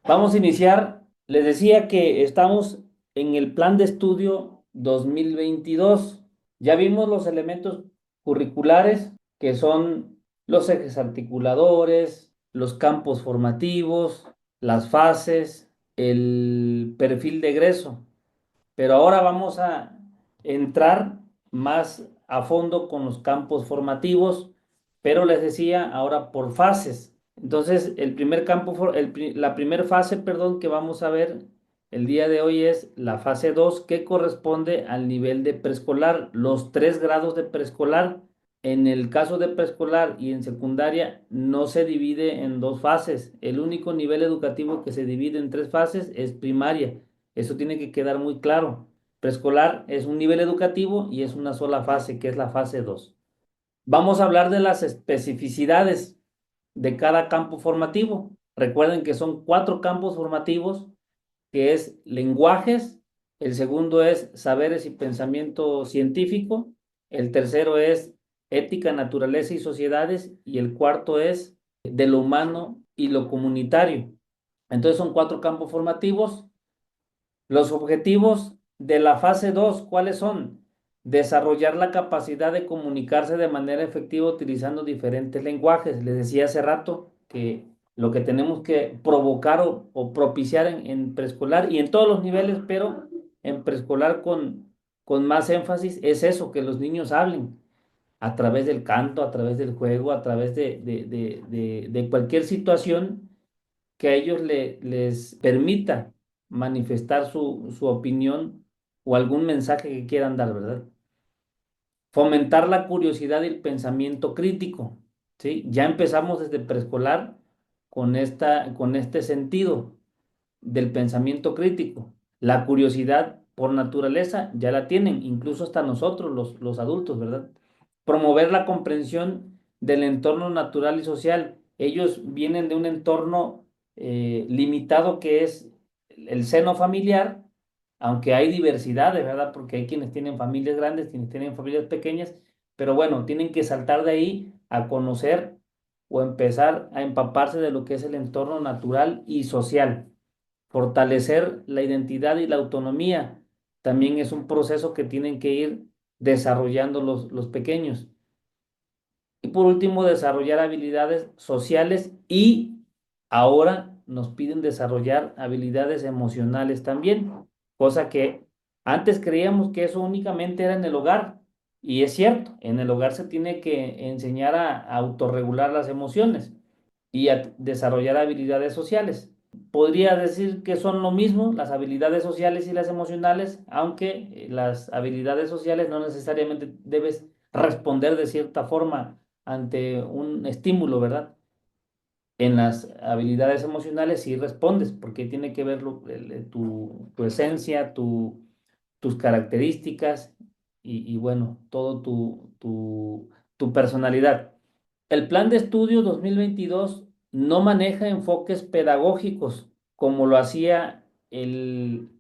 Vamos a iniciar. Les decía que estamos en el plan de estudio 2022. Ya vimos los elementos curriculares, que son los ejes articuladores, los campos formativos, las fases, el perfil de egreso. Pero ahora vamos a entrar más a fondo con los campos formativos, pero les decía ahora por fases. Entonces, el primer campo, la primera fase, perdón, que vamos a ver el día de hoy es la fase 2, que corresponde al nivel de preescolar, los 3 grados de preescolar. En el caso de preescolar y en secundaria no se divide en dos fases. El único nivel educativo que se divide en 3 fases es primaria. Eso tiene que quedar muy claro. Preescolar es un nivel educativo y es una sola fase, que es la fase 2. Vamos a hablar de las especificidades de cada campo formativo. Recuerden que son 4 campos formativos, que es lenguajes, el segundo es saberes y pensamiento científico, el tercero es ética, naturaleza y sociedades, y el cuarto es de lo humano y lo comunitario. Entonces son 4 campos formativos. Los objetivos de la fase 2, ¿cuáles son? Desarrollar la capacidad de comunicarse de manera efectiva utilizando diferentes lenguajes. Les decía hace rato que lo que tenemos que provocar o propiciar en preescolar y en todos los niveles, pero en preescolar con más énfasis, es eso, que los niños hablen a través del canto, a través del juego, a través de cualquier situación que a ellos les permita manifestar su opinión o algún mensaje que quieran dar, ¿verdad? Fomentar la curiosidad y el pensamiento crítico, ¿sí? Ya empezamos desde preescolar con este sentido del pensamiento crítico. La curiosidad por naturaleza ya la tienen, incluso hasta nosotros, los adultos, ¿verdad? Promover la comprensión del entorno natural y social. Ellos vienen de un entorno limitado que es el seno familiar, aunque hay diversidades, ¿verdad? Porque hay quienes tienen familias grandes, quienes tienen familias pequeñas, pero bueno, tienen que saltar de ahí a conocer o empezar a empaparse de lo que es el entorno natural y social. Fortalecer la identidad y la autonomía también es un proceso que tienen que ir desarrollando los pequeños. Y por último, desarrollar habilidades sociales y ahora nos piden desarrollar habilidades emocionales también, cosa que antes creíamos que eso únicamente era en el hogar. Y es cierto, en el hogar se tiene que enseñar a autorregular las emociones y a desarrollar habilidades sociales. Podría decir que son lo mismo, las habilidades sociales y las emocionales, aunque las habilidades sociales no necesariamente debes responder de cierta forma ante un estímulo, ¿verdad? En las habilidades emocionales sí respondes, porque tiene que ver tu esencia, tus características y bueno, todo tu personalidad. El plan de estudio 2022 no maneja enfoques pedagógicos como lo hacía el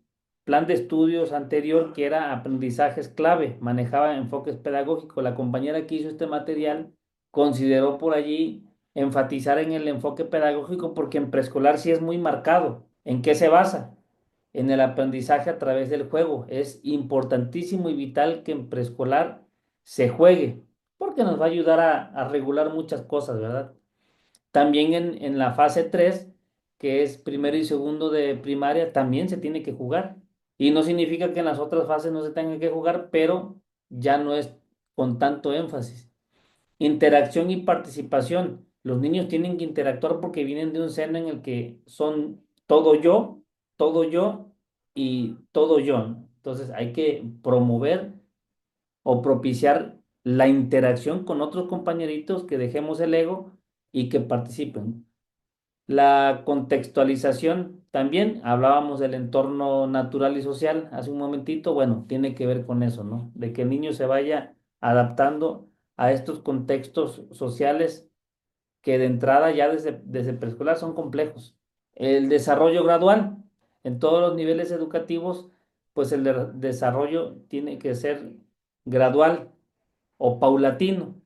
plan de estudios anterior, que era aprendizajes clave, manejaba enfoques pedagógicos. La compañera que hizo este material consideró por allí enfatizar en el enfoque pedagógico porque en preescolar sí es muy marcado. ¿En qué se basa? En el aprendizaje a través del juego. Es importantísimo y vital que en preescolar se juegue porque nos va a ayudar a regular muchas cosas, ¿verdad? También en la fase 3 que es primero y segundo de primaria, también se tiene que jugar. Y no significa que en las otras fases no se tenga que jugar, pero ya no es con tanto énfasis. Interacción y participación. Los niños tienen que interactuar porque vienen de un seno en el que son todo yo y todo yo, ¿no? Entonces hay que promover o propiciar la interacción con otros compañeritos, que dejemos el ego y que participen. La contextualización también, hablábamos del entorno natural y social hace un momentito, bueno, tiene que ver con eso, ¿no? De que el niño se vaya adaptando a estos contextos sociales que de entrada ya desde preescolar son complejos. El desarrollo gradual en todos los niveles educativos, pues desarrollo tiene que ser gradual o paulatino.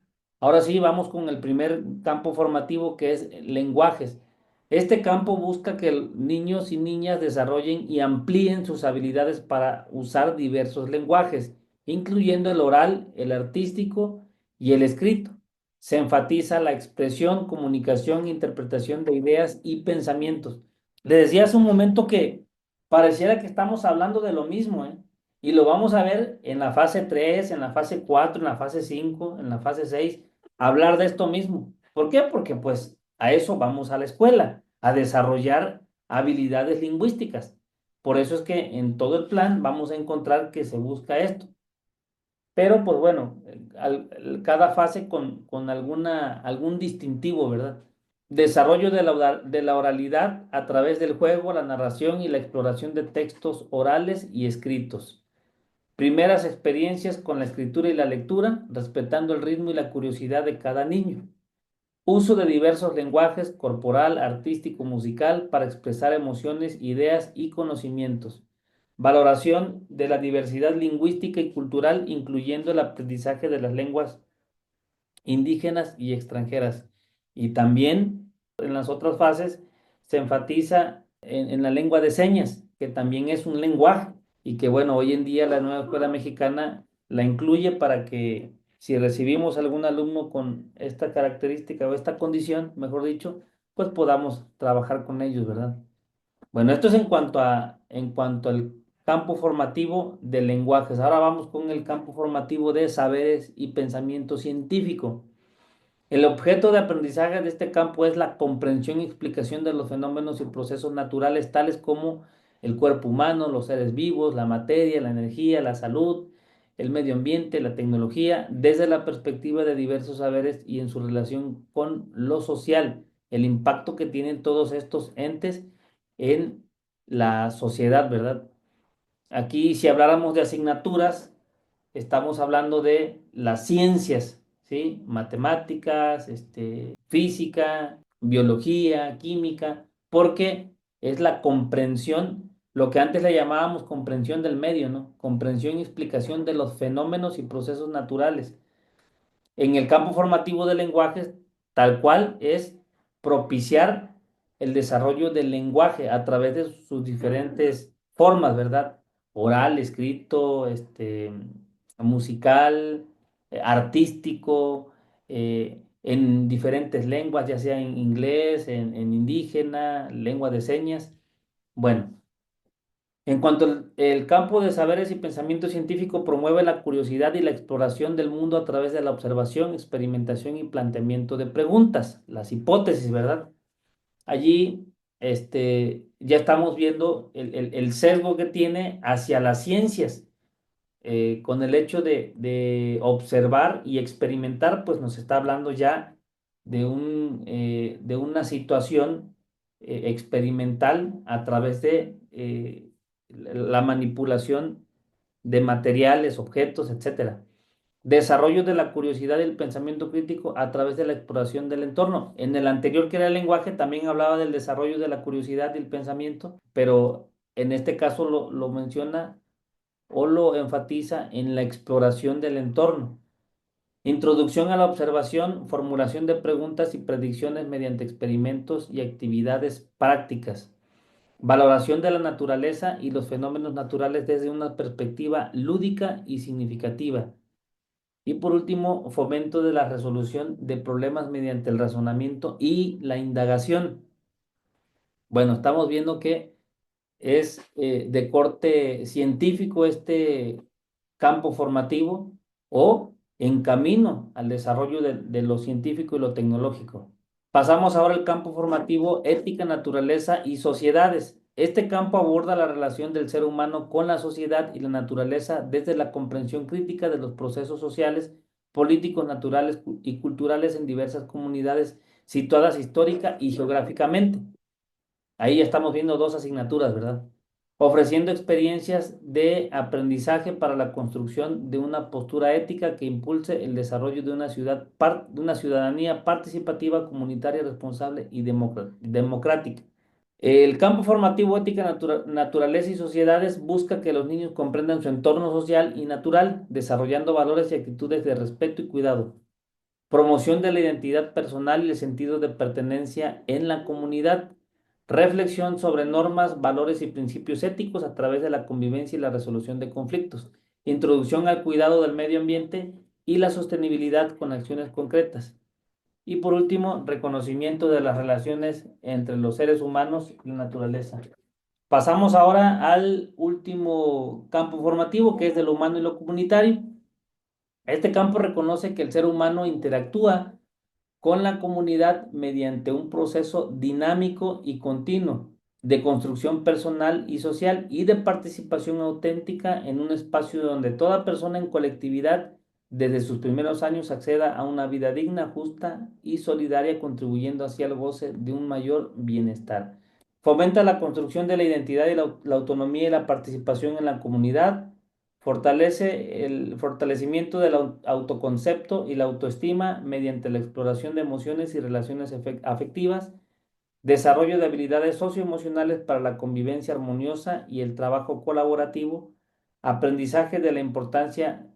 Ahora sí, vamos con el primer campo formativo que es lenguajes. Este campo busca que niños y niñas desarrollen y amplíen sus habilidades para usar diversos lenguajes, incluyendo el oral, el artístico y el escrito. Se enfatiza la expresión, comunicación e interpretación de ideas y pensamientos. Le decía hace un momento que pareciera que estamos hablando de lo mismo, ¿eh? Y lo vamos a ver en la fase 3, en la fase 4, en la fase 5, en la fase 6, hablar de esto mismo. ¿Por qué? Porque pues a eso vamos a la escuela, a desarrollar habilidades lingüísticas. Por eso es que en todo el plan vamos a encontrar que se busca esto. Pero pues bueno, cada fase con algún distintivo, ¿verdad? Desarrollo de la oralidad a través del juego, la narración y la exploración de textos orales y escritos. Primeras experiencias con la escritura y la lectura, respetando el ritmo y la curiosidad de cada niño. Uso de diversos lenguajes, corporal, artístico, musical, para expresar emociones, ideas y conocimientos. Valoración de la diversidad lingüística y cultural, incluyendo el aprendizaje de las lenguas indígenas y extranjeras. Y también en las otras fases se enfatiza en la lengua de señas, que también es un lenguaje y que bueno, hoy en día la nueva escuela mexicana la incluye para que si recibimos algún alumno con esta característica o esta condición, mejor dicho, pues podamos trabajar con ellos, ¿verdad? Bueno, esto es en cuanto al campo formativo de lenguajes. Ahora vamos con el campo formativo de saberes y pensamiento científico. El objeto de aprendizaje de este campo es la comprensión y explicación de los fenómenos y procesos naturales tales como el cuerpo humano, los seres vivos, la materia, la energía, la salud, el medio ambiente, la tecnología, desde la perspectiva de diversos saberes y en su relación con lo social, el impacto que tienen todos estos entes en la sociedad, ¿verdad? Aquí, si habláramos de asignaturas, estamos hablando de las ciencias, ¿sí? Matemáticas, física, biología, química, porque es la comprensión, lo que antes le llamábamos comprensión del medio, ¿no? Comprensión y explicación de los fenómenos y procesos naturales. En el campo formativo de lenguajes, tal cual es propiciar el desarrollo del lenguaje a través de sus diferentes formas, ¿verdad? Oral, escrito, musical, artístico, en diferentes lenguas, ya sea en inglés, en indígena, lengua de señas. Bueno. En cuanto el campo de saberes y pensamiento científico promueve la curiosidad y la exploración del mundo a través de la observación, experimentación y planteamiento de preguntas, las hipótesis, ¿verdad? Allí, ya estamos viendo el sesgo que tiene hacia las ciencias con el hecho de observar y experimentar, pues nos está hablando ya de una situación experimental a través de la manipulación de materiales, objetos, etcétera. Desarrollo de la curiosidad y el pensamiento crítico a través de la exploración del entorno. En el anterior, que era el lenguaje, también hablaba del desarrollo de la curiosidad y el pensamiento, pero en este caso lo menciona o lo enfatiza en la exploración del entorno. Introducción a la observación, formulación de preguntas y predicciones mediante experimentos y actividades prácticas. Valoración de la naturaleza y los fenómenos naturales desde una perspectiva lúdica y significativa. Y por último, fomento de la resolución de problemas mediante el razonamiento y la indagación. Bueno, estamos viendo que es de corte científico este campo formativo o en camino al desarrollo de lo científico y lo tecnológico. Pasamos ahora al campo formativo ética, naturaleza y sociedades. Este campo aborda la relación del ser humano con la sociedad y la naturaleza desde la comprensión crítica de los procesos sociales, políticos, naturales y culturales en diversas comunidades situadas histórica y geográficamente. Ahí ya estamos viendo dos asignaturas, ¿verdad? Ofreciendo experiencias de aprendizaje para la construcción de una postura ética que impulse el desarrollo de una de una ciudadanía participativa, comunitaria, responsable y democrática. El campo formativo ética, naturaleza y sociedades busca que los niños comprendan su entorno social y natural, desarrollando valores y actitudes de respeto y cuidado. Promoción de la identidad personal y el sentido de pertenencia en la comunidad. reflexión sobre normas, valores y principios éticos a través de la convivencia y la resolución de conflictos, introducción al cuidado del medio ambiente y la sostenibilidad con acciones concretas. Y por último, reconocimiento de las relaciones entre los seres humanos y la naturaleza. Pasamos ahora al último campo formativo, que es de lo humano y lo comunitario. Este campo reconoce que el ser humano interactúa con la comunidad mediante un proceso dinámico y continuo de construcción personal y social y de participación auténtica en un espacio donde toda persona en colectividad desde sus primeros años acceda a una vida digna, justa y solidaria, contribuyendo así al goce de un mayor bienestar. Fomenta la construcción de la identidad y la autonomía y la participación en la comunidad. Fortalece el fortalecimiento del autoconcepto y la autoestima mediante la exploración de emociones y relaciones afectivas, desarrollo de habilidades socioemocionales para la convivencia armoniosa y el trabajo colaborativo, aprendizaje de la importancia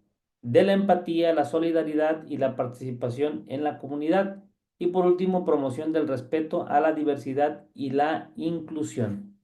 de la empatía, la solidaridad y la participación en la comunidad. Y por último, promoción del respeto a la diversidad y la inclusión.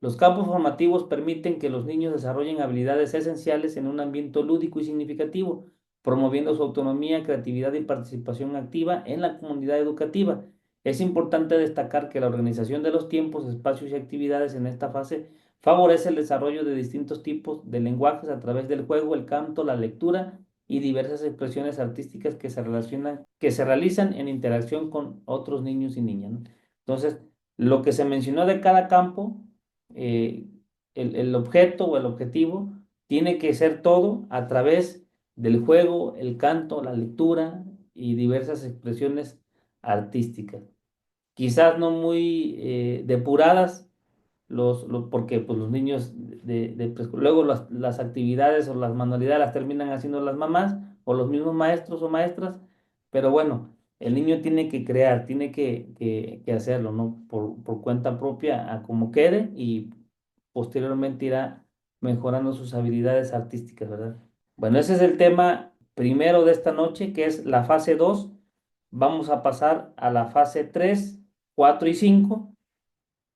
Los campos formativos permiten que los niños desarrollen habilidades esenciales en un ambiente lúdico y significativo, promoviendo su autonomía, creatividad y participación activa en la comunidad educativa. Es importante destacar que la organización de los tiempos, espacios y actividades en esta fase favorece el desarrollo de distintos tipos de lenguajes a través del juego, el canto, la lectura y diversas expresiones artísticas que se realizan en interacción con otros niños y niñas, ¿no? Entonces, lo que se mencionó de cada campo, eh, el objeto o el objetivo tiene que ser todo a través del juego, el canto, la lectura y diversas expresiones artísticas. Quizás no muy depuradas, porque pues, los niños luego las actividades o las manualidades las terminan haciendo las mamás o los mismos maestros o maestras, pero bueno, el niño tiene que crear, tiene que hacerlo, ¿no? Por cuenta propia, a como quede, y posteriormente irá mejorando sus habilidades artísticas, ¿verdad? Bueno, ese es el tema primero de esta noche, que es la fase 2. Vamos a pasar a la fase 3, 4 y 5.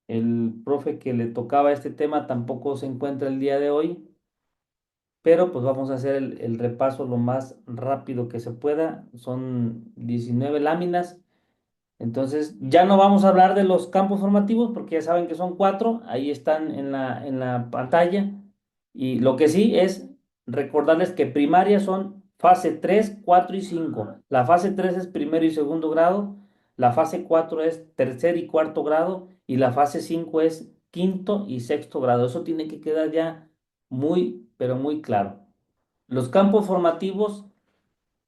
El profe que le tocaba este tema tampoco se encuentra el día de hoy, pero pues vamos a hacer el repaso lo más rápido que se pueda. Son 19 láminas. Entonces, ya no vamos a hablar de los campos formativos porque ya saben que son cuatro, ahí están en la pantalla. Y lo que sí es recordarles que primaria son fase 3, 4 y 5. La fase 3 es primero y segundo grado, la fase 4 es tercer y cuarto grado y la fase 5 es quinto y sexto grado. Eso tiene que quedar ya muy, pero muy claro. Los campos formativos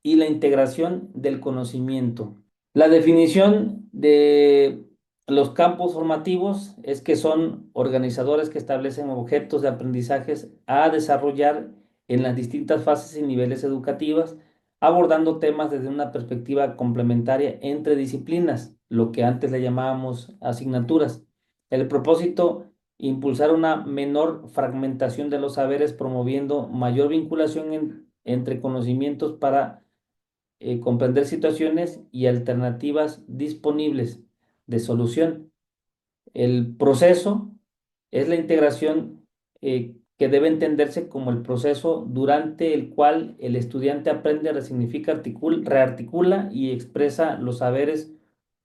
y la integración del conocimiento. La definición de los campos formativos es que son organizadores que establecen objetos de aprendizajes a desarrollar en las distintas fases y niveles educativas, abordando temas desde una perspectiva complementaria entre disciplinas, lo que antes le llamábamos asignaturas. El propósito, impulsar una menor fragmentación de los saberes, promoviendo mayor vinculación entre conocimientos para comprender situaciones y alternativas disponibles de solución. El proceso es la integración que debe entenderse como el proceso durante el cual el estudiante aprende, resignifica, rearticula y expresa los saberes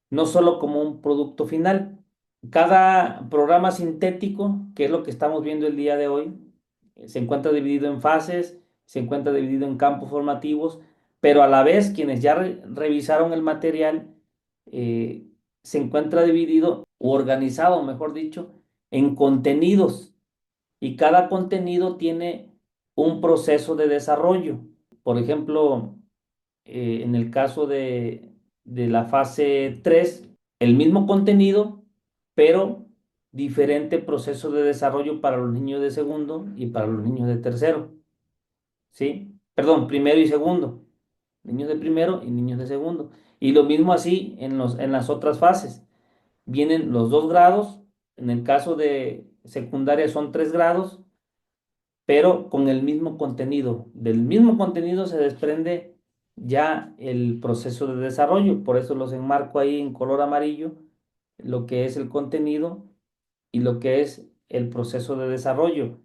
no solo como un producto final. Cada programa sintético, que es lo que estamos viendo el día de hoy, se encuentra dividido en fases, se encuentra dividido en campos formativos, pero a la vez quienes ya revisaron el material, eh, se encuentra dividido o organizado, mejor dicho, en contenidos, y cada contenido tiene un proceso de desarrollo. Por ejemplo, en el caso de la fase 3, el mismo contenido, pero diferente proceso de desarrollo para los niños de segundo y para los niños de tercero, ¿sí? Perdón, primero y segundo, niños de primero y niños de segundo. Y lo mismo así en las otras fases. Vienen los 2 grados, en el caso de secundaria son 3 grados, pero con el mismo contenido. Del mismo contenido se desprende ya el proceso de desarrollo, por eso los enmarco ahí en color amarillo, lo que es el contenido, y lo que es el proceso de desarrollo.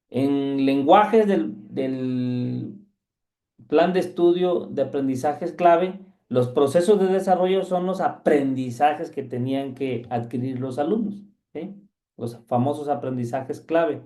En lenguajes del plan de estudio de aprendizajes clave, los procesos de desarrollo son los aprendizajes que tenían que adquirir los alumnos, ¿sí? Los famosos aprendizajes clave.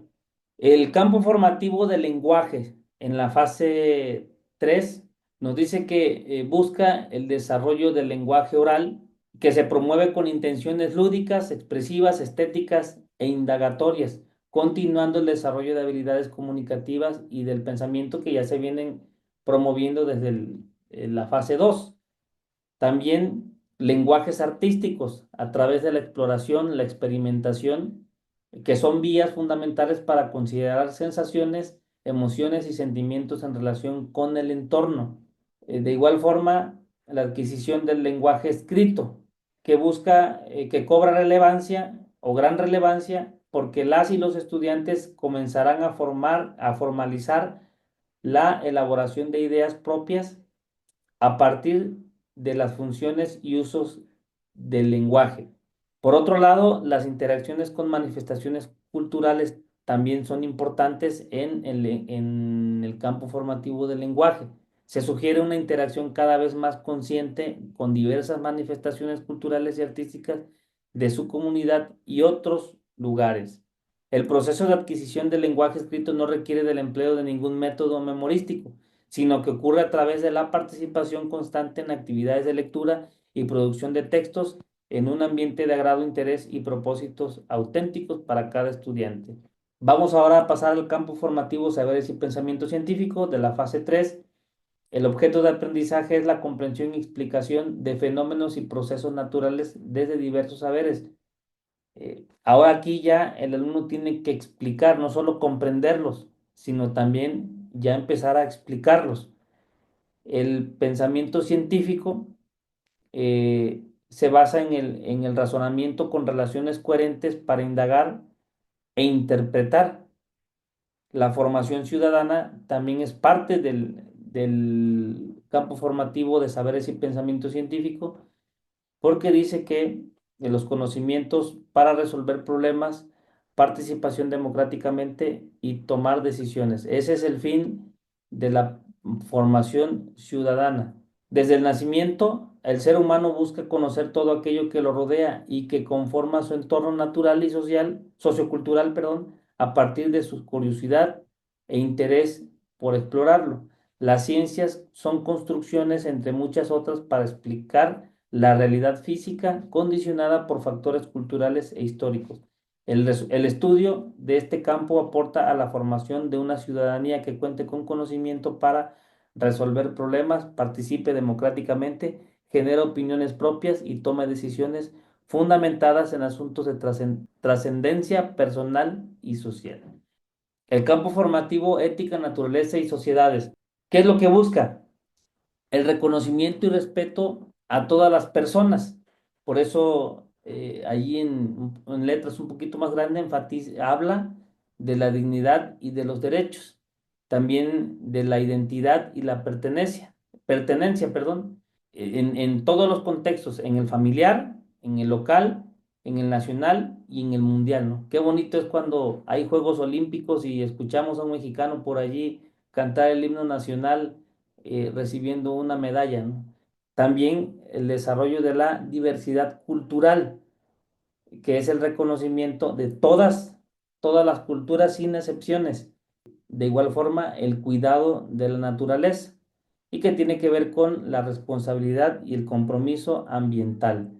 El campo formativo del lenguaje en la fase 3 nos dice que busca el desarrollo del lenguaje oral que se promueve con intenciones lúdicas, expresivas, estéticas e indagatorias, continuando el desarrollo de habilidades comunicativas y del pensamiento que ya se vienen promoviendo desde la fase 2. También lenguajes artísticos a través de la exploración, la experimentación, que son vías fundamentales para considerar sensaciones, emociones y sentimientos en relación con el entorno. De igual forma, la adquisición del lenguaje escrito, que busca, que cobra relevancia o gran relevancia, porque las y los estudiantes comenzarán a formalizar la elaboración de ideas propias a partir de las funciones y usos del lenguaje. Por otro lado, las interacciones con manifestaciones culturales también son importantes en el campo formativo del lenguaje. Se sugiere una interacción cada vez más consciente con diversas manifestaciones culturales y artísticas de su comunidad y otros lugares. El proceso de adquisición del lenguaje escrito no requiere del empleo de ningún método memorístico, sino que ocurre a través de la participación constante en actividades de lectura y producción de textos en un ambiente de agrado, interés y propósitos auténticos para cada estudiante. Vamos ahora a pasar al campo formativo Saberes y Pensamiento Científico de la fase 3. El objeto de aprendizaje es la comprensión y explicación de fenómenos y procesos naturales desde diversos saberes. Ahora aquí ya el alumno tiene que explicar, no solo comprenderlos, sino también ya empezar a explicarlos. El pensamiento científico se basa en el razonamiento con relaciones coherentes para indagar e interpretar. La formación ciudadana también es parte del campo formativo de saberes y pensamiento científico, porque dice que los conocimientos para resolver problemas, participación democráticamente y tomar decisiones. Ese es el fin de la formación ciudadana. Desde el nacimiento, el ser humano busca conocer todo aquello que lo rodea y que conforma su entorno natural y social, sociocultural, perdón, a partir de su curiosidad e interés por explorarlo. Las ciencias son construcciones, entre muchas otras, para explicar la realidad física condicionada por factores culturales e históricos. El estudio de este campo aporta a la formación de una ciudadanía que cuente con conocimiento para resolver problemas, participe democráticamente, genere opiniones propias y tome decisiones fundamentadas en asuntos de trascendencia personal y social. El campo formativo, ética, naturaleza y sociedades. ¿Qué es lo que busca? El reconocimiento y respeto a todas las personas. Por eso, allí en letras un poquito más grande, habla de la dignidad y de los derechos, también de la identidad y la pertenencia, perdón, en todos los contextos, en el familiar, en el local, en el nacional y en el mundial, ¿no? Qué bonito es cuando hay Juegos Olímpicos y escuchamos a un mexicano por allí cantar el himno nacional recibiendo una medalla, ¿no? También el desarrollo de la diversidad cultural, que es el reconocimiento de todas las culturas sin excepciones. De igual forma, el cuidado de la naturaleza y que tiene que ver con la responsabilidad y el compromiso ambiental.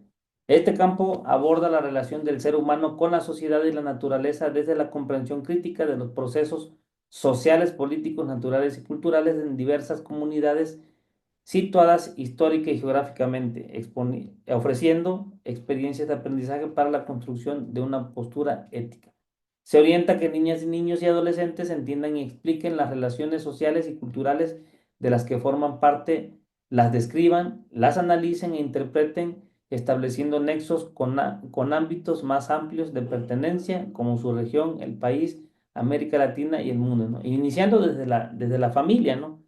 Este campo aborda la relación del ser humano con la sociedad y la naturaleza desde la comprensión crítica de los procesos sociales, políticos, naturales y culturales en diversas comunidades situadas histórica y geográficamente, ofreciendo experiencias de aprendizaje para la construcción de una postura ética. Se orienta a que niñas y niños y adolescentes entiendan y expliquen las relaciones sociales y culturales de las que forman parte, las describan, las analicen e interpreten, estableciendo nexos con ámbitos más amplios de pertenencia, como su región, el país, América Latina y el mundo, ¿no? Iniciando desde la familia, ¿no?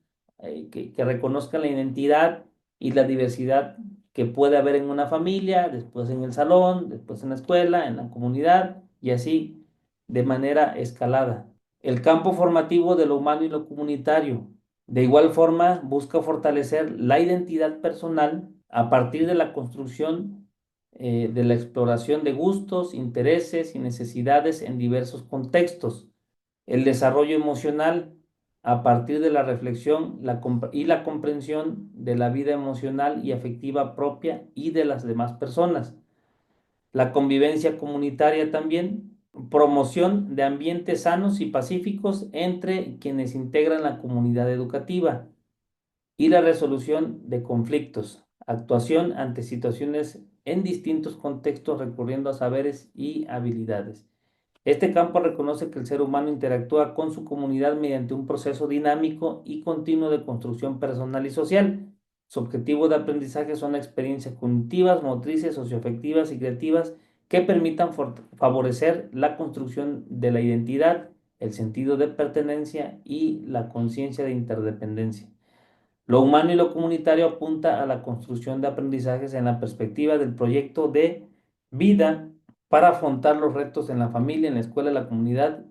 Que reconozcan la identidad y la diversidad que puede haber en una familia, después en el salón, después en la escuela, en la comunidad y así de manera escalada. El campo formativo de lo humano y lo comunitario. De igual forma, busca fortalecer la identidad personal a partir de la construcción de la exploración de gustos, intereses y necesidades en diversos contextos. El desarrollo emocional a partir de la reflexión y la comprensión de la vida emocional y afectiva propia y de las demás personas. La convivencia comunitaria también, promoción de ambientes sanos y pacíficos entre quienes integran la comunidad educativa y la resolución de conflictos, actuación ante situaciones en distintos contextos recurriendo a saberes y habilidades. Este campo reconoce que el ser humano interactúa con su comunidad mediante un proceso dinámico y continuo de construcción personal y social. Su objetivo de aprendizaje son experiencias cognitivas, motrices, socioafectivas y creativas que permitan favorecer la construcción de la identidad, el sentido de pertenencia y la conciencia de interdependencia. Lo humano y lo comunitario apunta a la construcción de aprendizajes en la perspectiva del proyecto de vida para afrontar los retos en la familia, en la escuela, en la comunidad,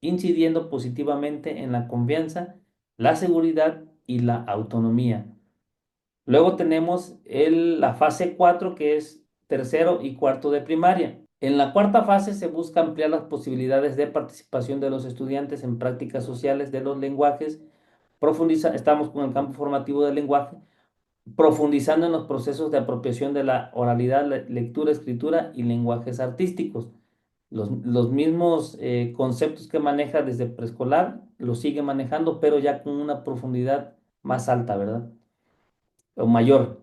incidiendo positivamente en la confianza, la seguridad y la autonomía. Luego tenemos la fase 4, que es tercero y cuarto de primaria. En la cuarta fase se busca ampliar las posibilidades de participación de los estudiantes en prácticas sociales de los lenguajes. Estamos con el campo formativo del lenguaje, profundizando en los procesos de apropiación de la oralidad, lectura, escritura y lenguajes artísticos. Los mismos conceptos que maneja desde preescolar los sigue manejando, pero ya con una profundidad más alta, ¿verdad? O mayor.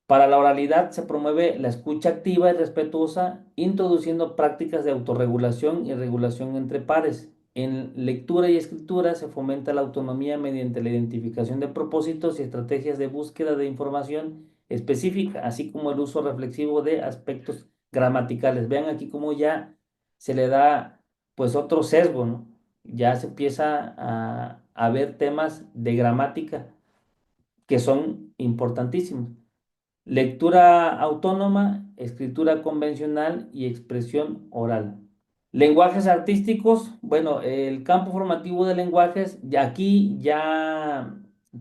Para la oralidad se promueve la escucha activa y respetuosa, introduciendo prácticas de autorregulación y regulación entre pares. En lectura y escritura se fomenta la autonomía mediante la identificación de propósitos y estrategias de búsqueda de información específica, así como el uso reflexivo de aspectos gramaticales. Vean aquí cómo ya se le da pues otro sesgo, ¿no? Ya se empieza a ver temas de gramática que son importantísimos. Lectura autónoma, escritura convencional y expresión oral. Lenguajes artísticos, bueno, el campo formativo de lenguajes, y aquí ya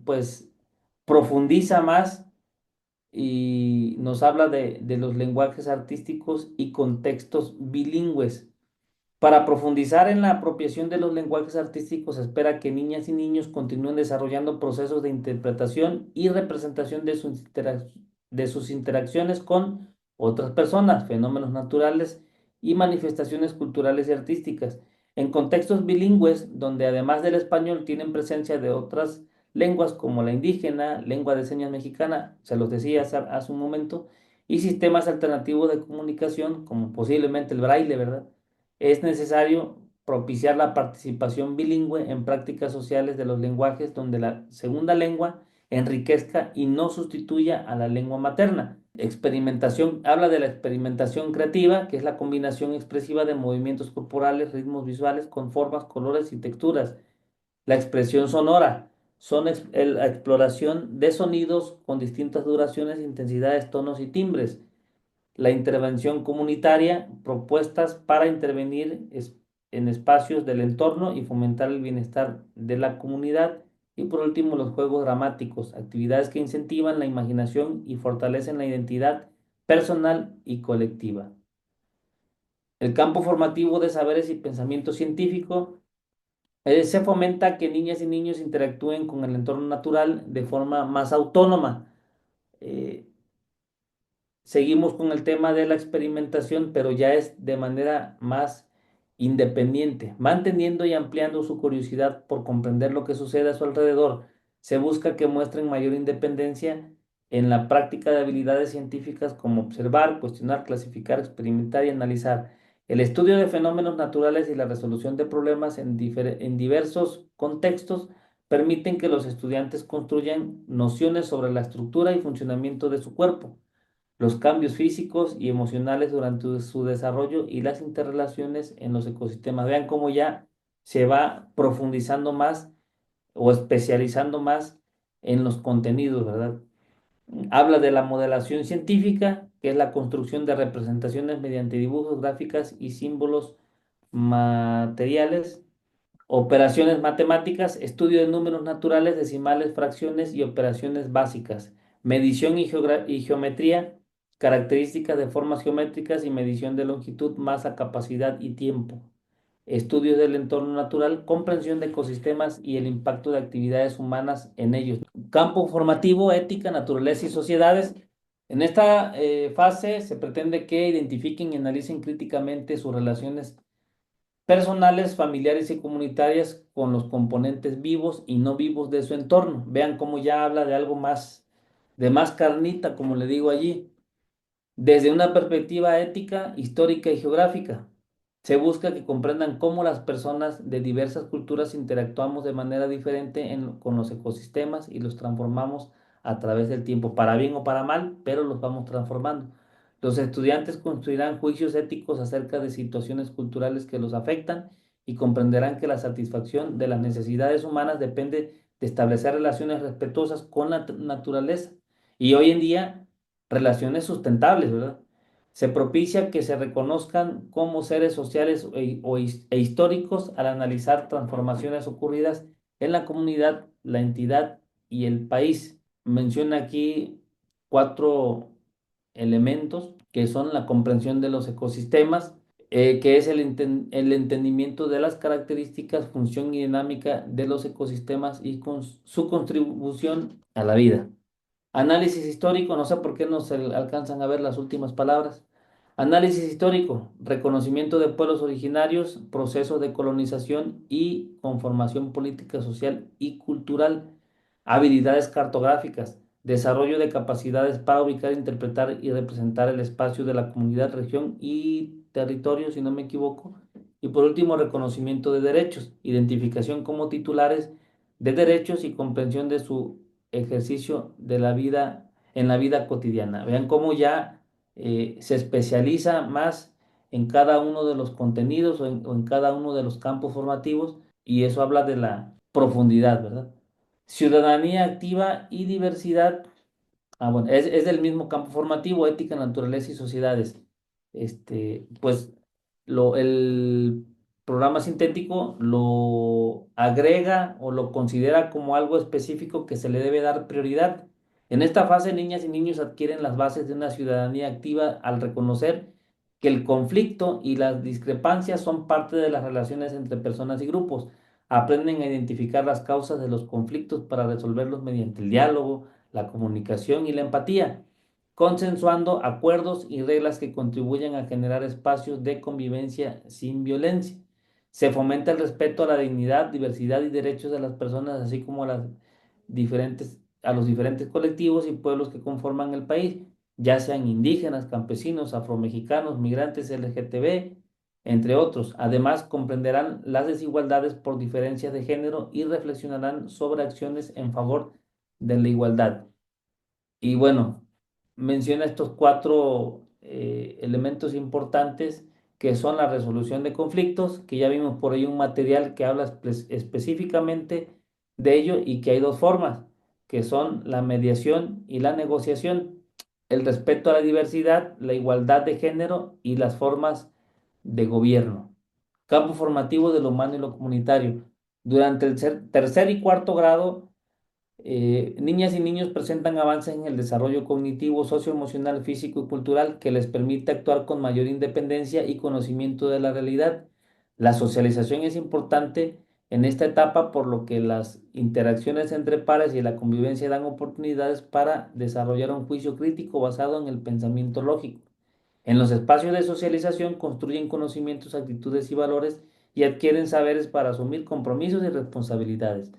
pues profundiza más y nos habla de los lenguajes artísticos y contextos bilingües. Para profundizar en la apropiación de los lenguajes artísticos, se espera que niñas y niños continúen desarrollando procesos de interpretación y representación de sus interacciones con otras personas, fenómenos naturales y manifestaciones culturales y artísticas. En contextos bilingües, donde además del español tienen presencia de otras lenguas como la indígena, lengua de señas mexicana, se los decía hace un momento, y sistemas alternativos de comunicación, como posiblemente el braille, ¿verdad? Es necesario propiciar la participación bilingüe en prácticas sociales de los lenguajes donde la segunda lengua enriquezca y no sustituya a la lengua materna. Experimentación, habla de la experimentación creativa, que es la combinación expresiva de movimientos corporales, ritmos visuales con formas, colores y texturas. La expresión sonora, la exploración de sonidos con distintas duraciones, intensidades, tonos y timbres. La intervención comunitaria, propuestas para intervenir en espacios del entorno y fomentar el bienestar de la comunidad. Y por último, los juegos dramáticos, actividades que incentivan la imaginación y fortalecen la identidad personal y colectiva. El campo formativo de saberes y pensamiento científico se fomenta que niñas y niños interactúen con el entorno natural de forma más autónoma. Eh, Seguimos con el tema de la experimentación, pero ya es de manera más independiente, manteniendo y ampliando su curiosidad por comprender lo que sucede a su alrededor. Se busca que muestren mayor independencia en la práctica de habilidades científicas como observar, cuestionar, clasificar, experimentar y analizar. El estudio de fenómenos naturales y la resolución de problemas en diversos contextos permiten que los estudiantes construyan nociones sobre la estructura y funcionamiento de su cuerpo, los cambios físicos y emocionales durante su desarrollo y las interrelaciones en los ecosistemas. Vean cómo ya se va profundizando más o especializando más en los contenidos, ¿verdad? Habla de la modelación científica, que es la construcción de representaciones mediante dibujos, gráficas y símbolos materiales. Operaciones matemáticas, estudio de números naturales, decimales, fracciones y operaciones básicas. Medición y geometría, características de formas geométricas y medición de longitud, masa, capacidad y tiempo. Estudios del entorno natural, comprensión de ecosistemas y el impacto de actividades humanas en ellos. Campo formativo, ética, naturaleza y sociedades. En esta fase se pretende que identifiquen y analicen críticamente sus relaciones personales, familiares y comunitarias con los componentes vivos y no vivos de su entorno. Vean cómo ya habla de algo más, de más carnita, como le digo allí. Desde una perspectiva ética, histórica y geográfica, se busca que comprendan cómo las personas de diversas culturas interactuamos de manera diferente con los ecosistemas y los transformamos a través del tiempo, para bien o para mal, pero los vamos transformando. Los estudiantes construirán juicios éticos acerca de situaciones culturales que los afectan y comprenderán que la satisfacción de las necesidades humanas depende de establecer relaciones respetuosas con la naturaleza. Y hoy en día relaciones sustentables, ¿verdad? Se propicia que se reconozcan como seres sociales e históricos al analizar transformaciones ocurridas en la comunidad, la entidad y el país. Menciona aquí cuatro elementos que son la comprensión de los ecosistemas, que es el entendimiento de las características, función y dinámica de los ecosistemas y con su contribución a la vida. Análisis histórico, no sé por qué no se alcanzan a ver las últimas palabras. Análisis histórico, reconocimiento de pueblos originarios, procesos de colonización y conformación política, social y cultural. Habilidades cartográficas, desarrollo de capacidades para ubicar, interpretar y representar el espacio de la comunidad, región y territorio, si no me equivoco. Y por último, reconocimiento de derechos, identificación como titulares de derechos y comprensión de su ejercicio de la vida en la vida cotidiana. Vean cómo ya se especializa más en cada uno de los contenidos o en cada uno de los campos formativos y eso habla de la profundidad, ¿verdad? Ciudadanía activa y diversidad. Ah, bueno, es del mismo campo formativo, ética, naturaleza y sociedades. Pues el programa sintético lo agrega o lo considera como algo específico que se le debe dar prioridad. En esta fase, niñas y niños adquieren las bases de una ciudadanía activa al reconocer que el conflicto y las discrepancias son parte de las relaciones entre personas y grupos. Aprenden a identificar las causas de los conflictos para resolverlos mediante el diálogo, la comunicación y la empatía, consensuando acuerdos y reglas que contribuyen a generar espacios de convivencia sin violencia. Se fomenta el respeto a la dignidad, diversidad y derechos de las personas, así como a los diferentes colectivos y pueblos que conforman el país, ya sean indígenas, campesinos, afromexicanos, migrantes, LGTB, entre otros. Además, comprenderán las desigualdades por diferencias de género y reflexionarán sobre acciones en favor de la igualdad. Y bueno, menciona estos cuatro elementos importantes que son la resolución de conflictos, que ya vimos por ahí un material que habla específicamente de ello y que hay dos formas, que son la mediación y la negociación, el respeto a la diversidad, la igualdad de género y las formas de gobierno. Campo formativo de lo humano y lo comunitario. Durante el tercer y cuarto grado, niñas y niños presentan avances en el desarrollo cognitivo, socioemocional, físico y cultural que les permite actuar con mayor independencia y conocimiento de la realidad. La socialización es importante en esta etapa, por lo que las interacciones entre pares y la convivencia dan oportunidades para desarrollar un juicio crítico basado en el pensamiento lógico. En los espacios de socialización construyen conocimientos, actitudes y valores y adquieren saberes para asumir compromisos y responsabilidades.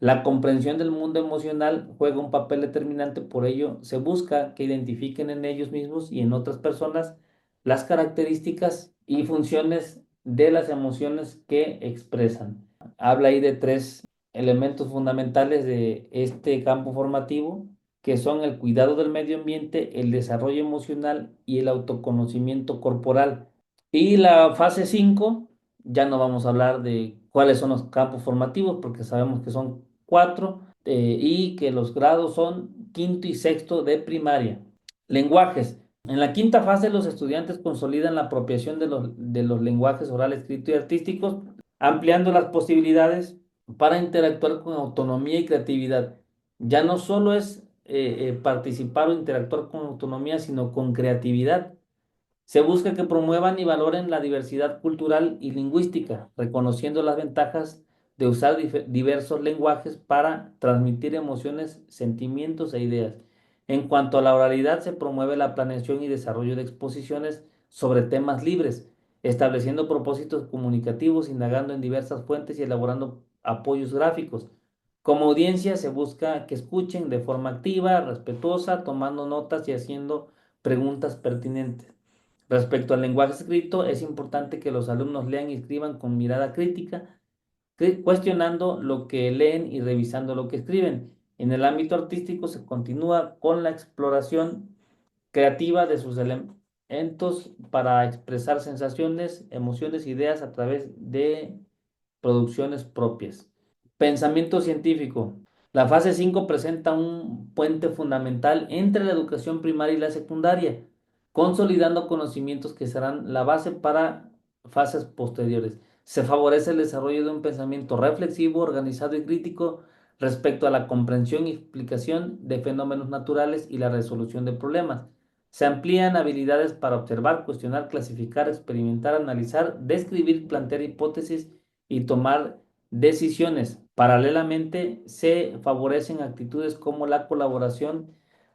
La comprensión del mundo emocional juega un papel determinante, por ello se busca que identifiquen en ellos mismos y en otras personas las características y funciones de las emociones que expresan. Habla ahí de tres elementos fundamentales de este campo formativo, que son el cuidado del medio ambiente, el desarrollo emocional y el autoconocimiento corporal. Y la fase 5 ya no vamos a hablar de cuáles son los campos formativos, porque sabemos que son cuatro y que los grados son quinto y sexto de primaria. Lenguajes. En la quinta fase, los estudiantes consolidan la apropiación de los lenguajes oral, escrito y artísticos, ampliando las posibilidades para interactuar con autonomía y creatividad. Ya no solo es participar o interactuar con autonomía, sino con creatividad. Se busca que promuevan y valoren la diversidad cultural y lingüística, reconociendo las ventajas de usar diversos lenguajes para transmitir emociones, sentimientos e ideas. En cuanto a la oralidad, se promueve la planeación y desarrollo de exposiciones sobre temas libres, estableciendo propósitos comunicativos, indagando en diversas fuentes y elaborando apoyos gráficos. Como audiencia, se busca que escuchen de forma activa, respetuosa, tomando notas y haciendo preguntas pertinentes. Respecto al lenguaje escrito, es importante que los alumnos lean y escriban con mirada crítica, cuestionando lo que leen y revisando lo que escriben. En el ámbito artístico se continúa con la exploración creativa de sus elementos para expresar sensaciones, emociones, ideas a través de producciones propias. Pensamiento científico. La fase 5 presenta un puente fundamental entre la educación primaria y la secundaria, consolidando conocimientos que serán la base para fases posteriores. Se favorece el desarrollo de un pensamiento reflexivo, organizado y crítico respecto a la comprensión y explicación de fenómenos naturales y la resolución de problemas. Se amplían habilidades para observar, cuestionar, clasificar, experimentar, analizar, describir, plantear hipótesis y tomar decisiones. Paralelamente, se favorecen actitudes como la colaboración,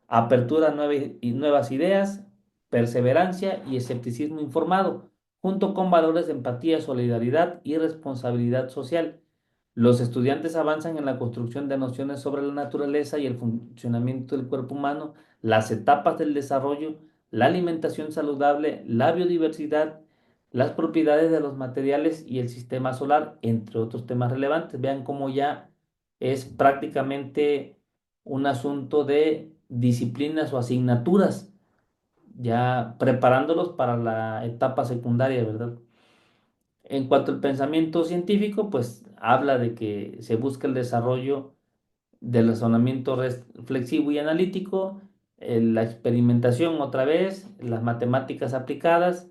apertura a nuevas ideas, perseverancia y escepticismo informado, junto con valores de empatía, solidaridad y responsabilidad social. Los estudiantes avanzan en la construcción de nociones sobre la naturaleza y el funcionamiento del cuerpo humano, las etapas del desarrollo, la alimentación saludable, la biodiversidad, las propiedades de los materiales y el sistema solar, entre otros temas relevantes. Vean cómo ya es prácticamente un asunto de disciplinas o asignaturas, ya preparándolos para la etapa secundaria, ¿verdad? En cuanto al pensamiento científico, pues habla de que se busca el desarrollo del razonamiento reflexivo y analítico, la experimentación otra vez, las matemáticas aplicadas,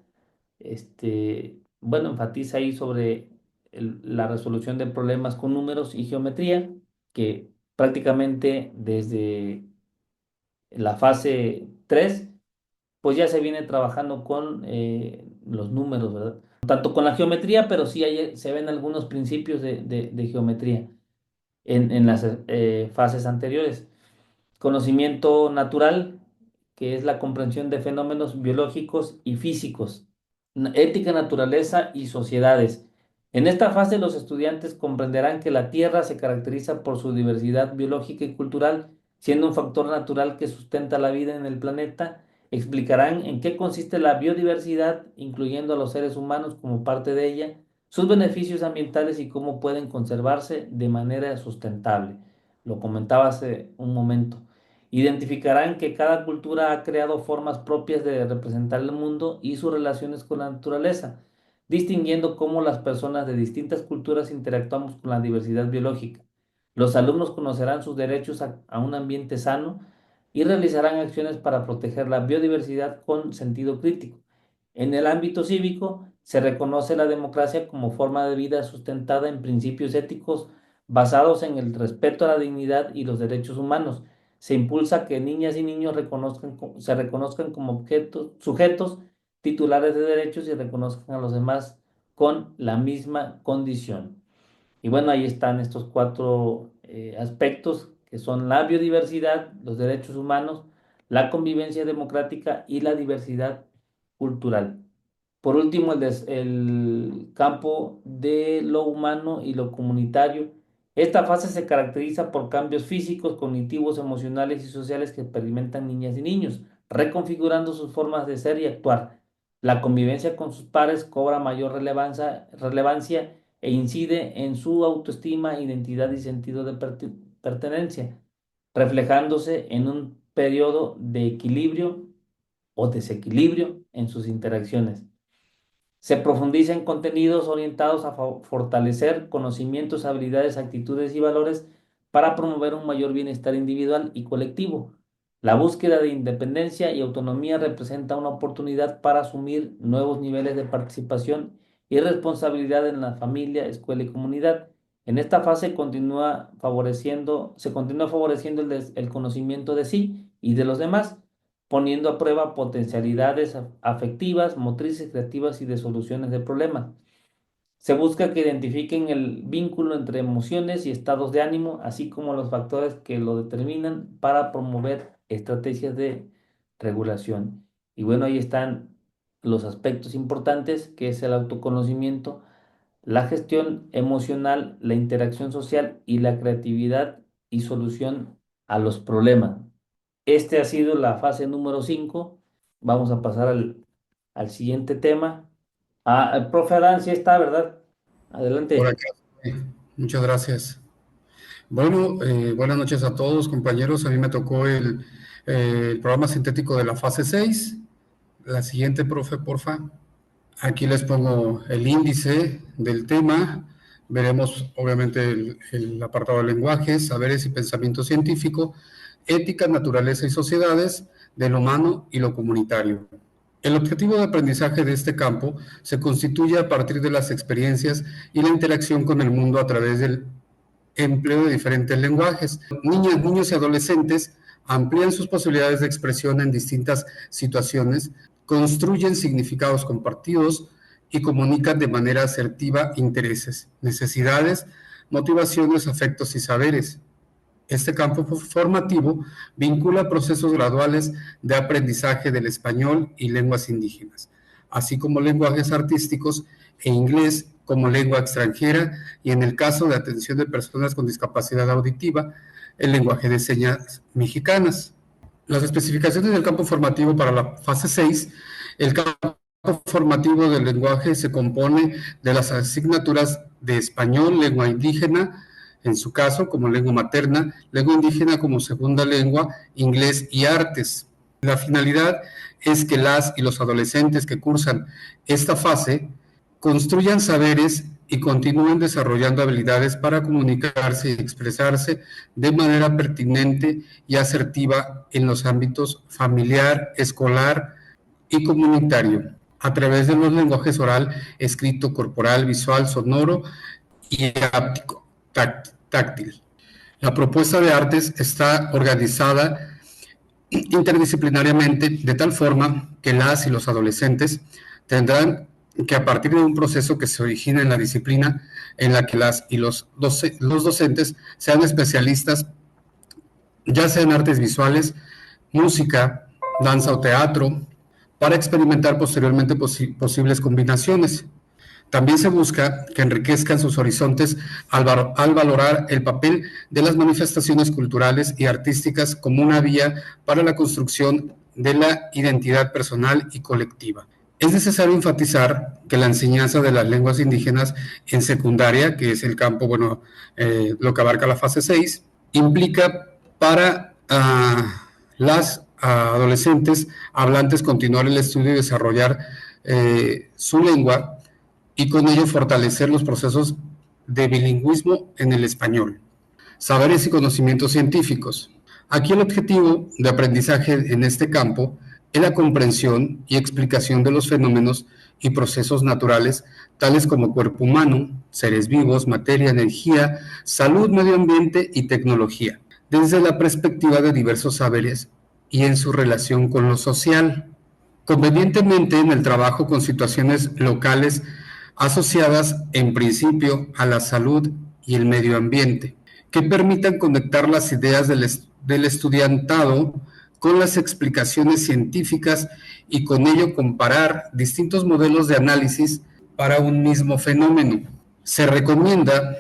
bueno, enfatiza ahí sobre la resolución de problemas con números y geometría, que prácticamente desde la fase 3 pues ya se viene trabajando con los números, ¿verdad? Tanto con la geometría, pero sí se ven algunos principios de geometría en las fases anteriores. Conocimiento natural, que es la comprensión de fenómenos biológicos y físicos. Ética, naturaleza y sociedades. En esta fase los estudiantes comprenderán que la Tierra se caracteriza por su diversidad biológica y cultural, siendo un factor natural que sustenta la vida en el planeta. Explicarán en qué consiste la biodiversidad, incluyendo a los seres humanos como parte de ella, sus beneficios ambientales y cómo pueden conservarse de manera sustentable. Lo comentaba hace un momento. Identificarán que cada cultura ha creado formas propias de representar el mundo y sus relaciones con la naturaleza, distinguiendo cómo las personas de distintas culturas interactuamos con la diversidad biológica. Los alumnos conocerán sus derechos a un ambiente sano y realizarán acciones para proteger la biodiversidad con sentido crítico. En el ámbito cívico, se reconoce la democracia como forma de vida sustentada en principios éticos basados en el respeto a la dignidad y los derechos humanos. Se impulsa que niñas y niños se reconozcan como sujetos titulares de derechos y reconozcan a los demás con la misma condición. Y bueno, ahí están estos cuatro aspectos que son la biodiversidad, los derechos humanos, la convivencia democrática y la diversidad cultural. Por último, el campo de lo humano y lo comunitario. Esta fase se caracteriza por cambios físicos, cognitivos, emocionales y sociales que experimentan niñas y niños, reconfigurando sus formas de ser y actuar. La convivencia con sus pares cobra mayor relevancia e incide en su autoestima, identidad y sentido de pertenencia, reflejándose en un periodo de equilibrio o desequilibrio en sus interacciones. Se profundiza en contenidos orientados a fortalecer conocimientos, habilidades, actitudes y valores para promover un mayor bienestar individual y colectivo. La búsqueda de independencia y autonomía representa una oportunidad para asumir nuevos niveles de participación y responsabilidad en la familia, escuela y comunidad. En esta fase se continúa favoreciendo el conocimiento de sí y de los demás, poniendo a prueba potencialidades afectivas, motrices, creativas y de soluciones de problemas. Se busca que identifiquen el vínculo entre emociones y estados de ánimo, así como los factores que lo determinan para promover estrategias de regulación. Y bueno, ahí están los aspectos importantes, que es el autoconocimiento, la gestión emocional, la interacción social y la creatividad y solución a los problemas. Este ha sido la fase número 5. Vamos a pasar al siguiente tema. El profe Adán, sí está, ¿verdad? Por Adelante. acá. Muchas gracias. Bueno, buenas noches a todos, compañeros. A mí me tocó el programa sintético de la fase 6. La siguiente, profe, porfa. Aquí les pongo el índice del tema. Veremos, obviamente, el apartado de lenguajes, saberes y pensamiento científico, ética, naturaleza y sociedades, del humano y lo comunitario. El objetivo de aprendizaje de este campo se constituye a partir de las experiencias y la interacción con el mundo a través del empleo de diferentes lenguajes. Niñas, niños y adolescentes amplían sus posibilidades de expresión en distintas situaciones, construyen significados compartidos y comunican de manera asertiva intereses, necesidades, motivaciones, afectos y saberes. Este campo formativo vincula procesos graduales de aprendizaje del español y lenguas indígenas, así como lenguajes artísticos e inglés como lengua extranjera y, en el caso de atención de personas con discapacidad auditiva, el lenguaje de señas mexicanas. Las especificaciones del campo formativo para la fase 6. El campo formativo del lenguaje se compone de las asignaturas de español, lengua indígena, en su caso como lengua materna, lengua indígena como segunda lengua, inglés y artes. La finalidad es que las y los adolescentes que cursan esta fase construyan saberes y continúen desarrollando habilidades para comunicarse y expresarse de manera pertinente y asertiva en los ámbitos familiar, escolar y comunitario, a través de los lenguajes oral, escrito, corporal, visual, sonoro y áptico, táctil. La propuesta de artes está organizada interdisciplinariamente de tal forma que las y los adolescentes tendrán que, a partir de un proceso que se origina en la disciplina en la que las y los docentes sean especialistas, ya sea en artes visuales, música, danza o teatro, para experimentar posteriormente posibles combinaciones. También se busca que enriquezcan sus horizontes al valorar el papel de las manifestaciones culturales y artísticas como una vía para la construcción de la identidad personal y colectiva. Es necesario enfatizar que la enseñanza de las lenguas indígenas en secundaria, que es el campo, lo que abarca la fase 6, implica para las adolescentes hablantes continuar el estudio y desarrollar su lengua, y con ello fortalecer los procesos de bilingüismo en el español. Saberes y conocimientos científicos. Aquí el objetivo de aprendizaje en este campo es la comprensión y explicación de los fenómenos y procesos naturales, tales como cuerpo humano, seres vivos, materia, energía, salud, medio ambiente y tecnología, desde la perspectiva de diversos saberes y en su relación con lo social. Convenientemente, en el trabajo con situaciones locales asociadas en principio a la salud y el medio ambiente, que permitan conectar las ideas del estudiantado con las explicaciones científicas y con ello comparar distintos modelos de análisis para un mismo fenómeno. Se recomienda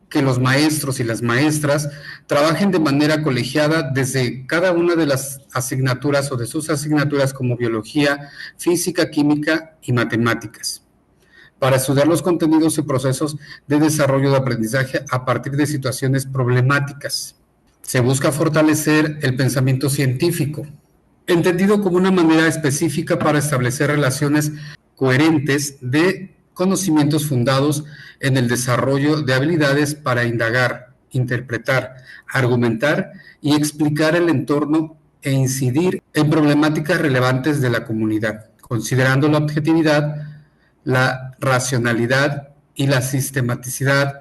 que los maestros y las maestras trabajen de manera colegiada desde cada una de las asignaturas o de sus asignaturas, como biología, física, química y matemáticas, para estudiar los contenidos y procesos de desarrollo de aprendizaje a partir de situaciones problemáticas. Se busca fortalecer el pensamiento científico, entendido como una manera específica para establecer relaciones coherentes de conocimientos fundados en el desarrollo de habilidades para indagar, interpretar, argumentar y explicar el entorno e incidir en problemáticas relevantes de la comunidad, considerando la objetividad, la racionalidad y la sistematicidad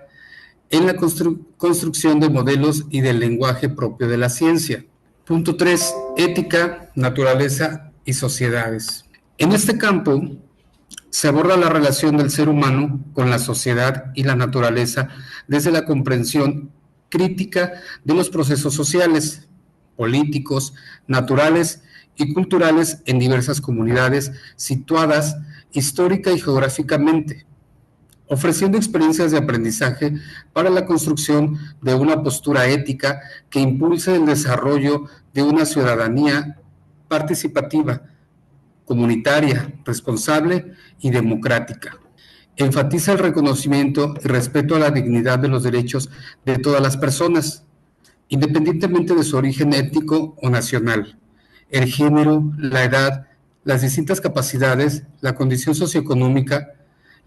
en la construcción de modelos y del lenguaje propio de la ciencia. Punto 3. Ética, naturaleza y sociedades. En este campo se aborda la relación del ser humano con la sociedad y la naturaleza desde la comprensión crítica de los procesos sociales, políticos, naturales y culturales en diversas comunidades situadas histórica y geográficamente, ofreciendo experiencias de aprendizaje para la construcción de una postura ética que impulse el desarrollo de una ciudadanía participativa, comunitaria, responsable y democrática. Enfatiza el reconocimiento y respeto a la dignidad de los derechos de todas las personas, independientemente de su origen étnico o nacional, el género, la edad, las distintas capacidades, la condición socioeconómica,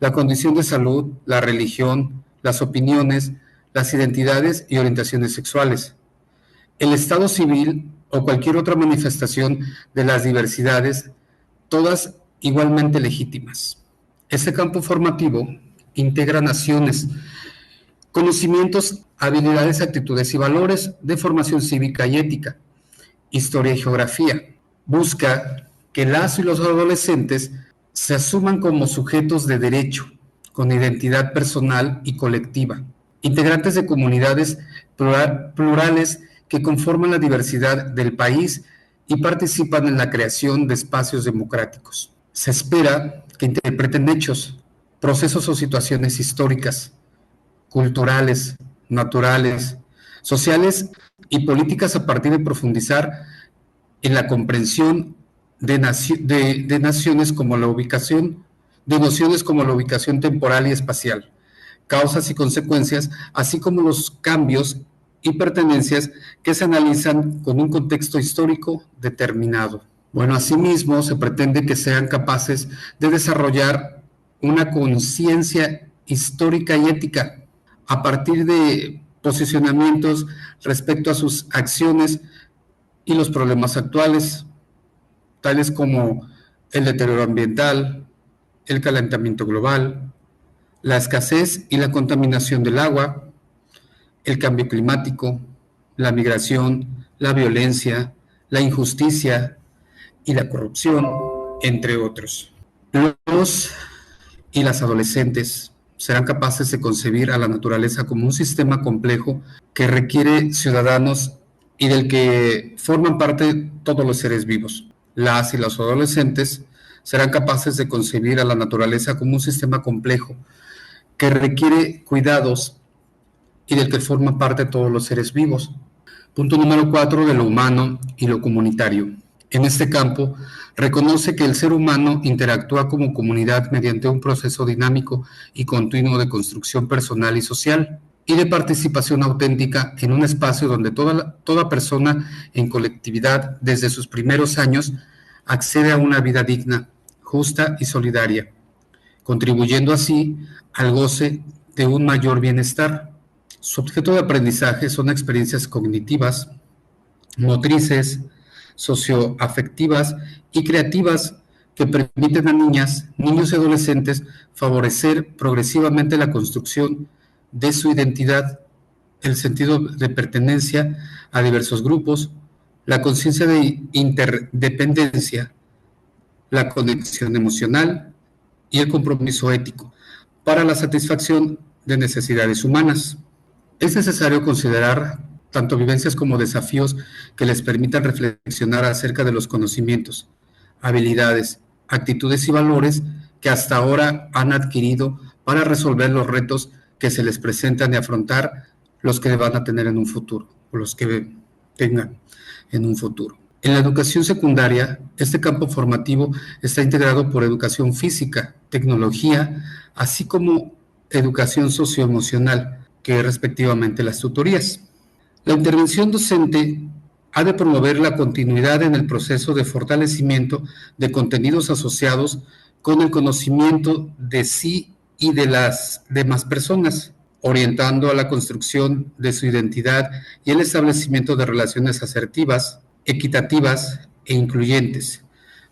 la condición de salud, la religión, las opiniones, las identidades y orientaciones sexuales, el estado civil o cualquier otra manifestación de las diversidades, todas igualmente legítimas. Este campo formativo integra naciones, conocimientos, habilidades, actitudes y valores de formación cívica y ética, historia y geografía. Busca que las y los adolescentes se asuman como sujetos de derecho, con identidad personal y colectiva, integrantes de comunidades plurales que conforman la diversidad del país y participan en la creación de espacios democráticos. Se espera que interpreten hechos, procesos o situaciones históricas, culturales, naturales, sociales y políticas a partir de profundizar en la comprensión de naciones como la ubicación, de nociones como la ubicación temporal y espacial, causas y consecuencias, así como los cambios y pertenencias que se analizan con un contexto histórico determinado. Bueno, asimismo, se pretende que sean capaces de desarrollar una conciencia histórica y ética a partir de posicionamientos respecto a sus acciones y los problemas actuales, tales como el deterioro ambiental, el calentamiento global, la escasez y la contaminación del agua, el cambio climático, la migración, la violencia, la injusticia y la corrupción, entre otros. Los y las adolescentes serán capaces de concebir a la naturaleza como un sistema complejo que requiere ciudadanos y del que forman parte todos los seres vivos. Las y los adolescentes serán capaces de concebir a la naturaleza como un sistema complejo que requiere cuidados y del que forman parte todos los seres vivos. Punto número 4, de lo humano y lo comunitario. En este campo, reconoce que el ser humano interactúa como comunidad mediante un proceso dinámico y continuo de construcción personal y social y de participación auténtica en un espacio donde toda persona en colectividad desde sus primeros años accede a una vida digna, justa y solidaria, contribuyendo así al goce de un mayor bienestar. Su objeto de aprendizaje son experiencias cognitivas, motrices, socioafectivas y creativas que permiten a niñas, niños y adolescentes favorecer progresivamente la construcción de su identidad, el sentido de pertenencia a diversos grupos, la conciencia de interdependencia, la conexión emocional y el compromiso ético para la satisfacción de necesidades humanas. Es necesario considerar tanto vivencias como desafíos que les permitan reflexionar acerca de los conocimientos, habilidades, actitudes y valores que hasta ahora han adquirido para resolver los retos que se les presentan y afrontar los que van a tener en un futuro, o los que tengan en un futuro. En la educación secundaria, este campo formativo está integrado por educación física, tecnología, así como educación socioemocional, que es respectivamente las tutorías. La intervención docente ha de promover la continuidad en el proceso de fortalecimiento de contenidos asociados con el conocimiento de sí y de las demás personas, orientando a la construcción de su identidad y el establecimiento de relaciones asertivas, equitativas e incluyentes,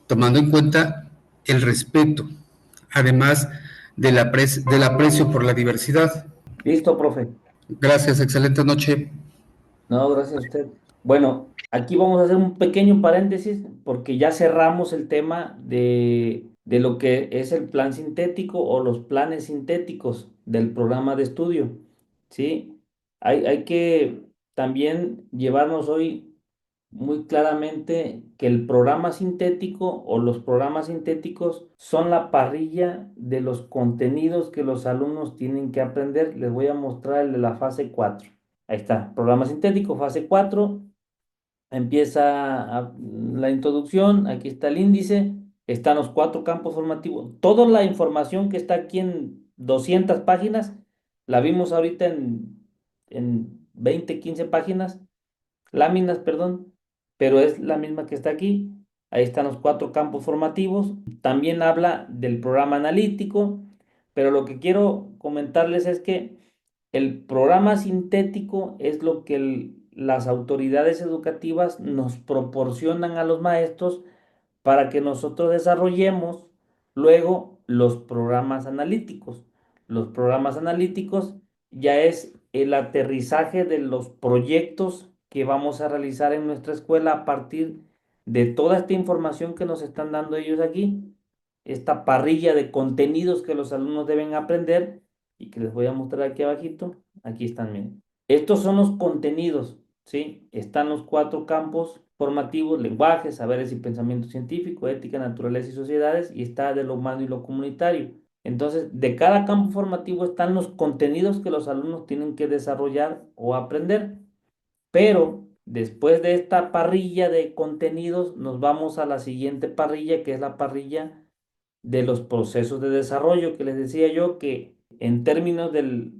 tomando en cuenta el respeto, además del aprecio por la diversidad. Listo, profe. Gracias, excelente noche. No, gracias a usted. Bueno, aquí vamos a hacer un pequeño paréntesis porque ya cerramos el tema de lo que es el plan sintético o los planes sintéticos del programa de estudio. ¿Sí? Hay que también llevarnos hoy muy claramente que el programa sintético o los programas sintéticos son la parrilla de los contenidos que los alumnos tienen que aprender. Les voy a mostrar el de la fase 4. Ahí está, programa sintético, fase 4. Empieza la introducción, aquí está el índice, están los 4 campos formativos. Toda la información que está aquí en 200 páginas, la vimos ahorita en 20 15 páginas, láminas, perdón, pero es la misma que está aquí. Ahí están los 4 campos formativos. También habla del programa analítico, pero lo que quiero comentarles es que el programa sintético es lo que las autoridades educativas nos proporcionan a los maestros para que nosotros desarrollemos luego los programas analíticos. Los programas analíticos ya es el aterrizaje de los proyectos que vamos a realizar en nuestra escuela a partir de toda esta información que nos están dando ellos aquí, esta parrilla de contenidos que los alumnos deben aprender y que les voy a mostrar aquí abajito. Aquí están, miren. Estos son los contenidos, ¿sí? Están los 4 campos formativos: lenguaje, saberes y pensamiento científico, ética, naturaleza y sociedades, y está de lo humano y lo comunitario. Entonces, de cada campo formativo están los contenidos que los alumnos tienen que desarrollar o aprender. Pero después de esta parrilla de contenidos, nos vamos a la siguiente parrilla, que es la parrilla de los procesos de desarrollo, que les decía yo que en términos del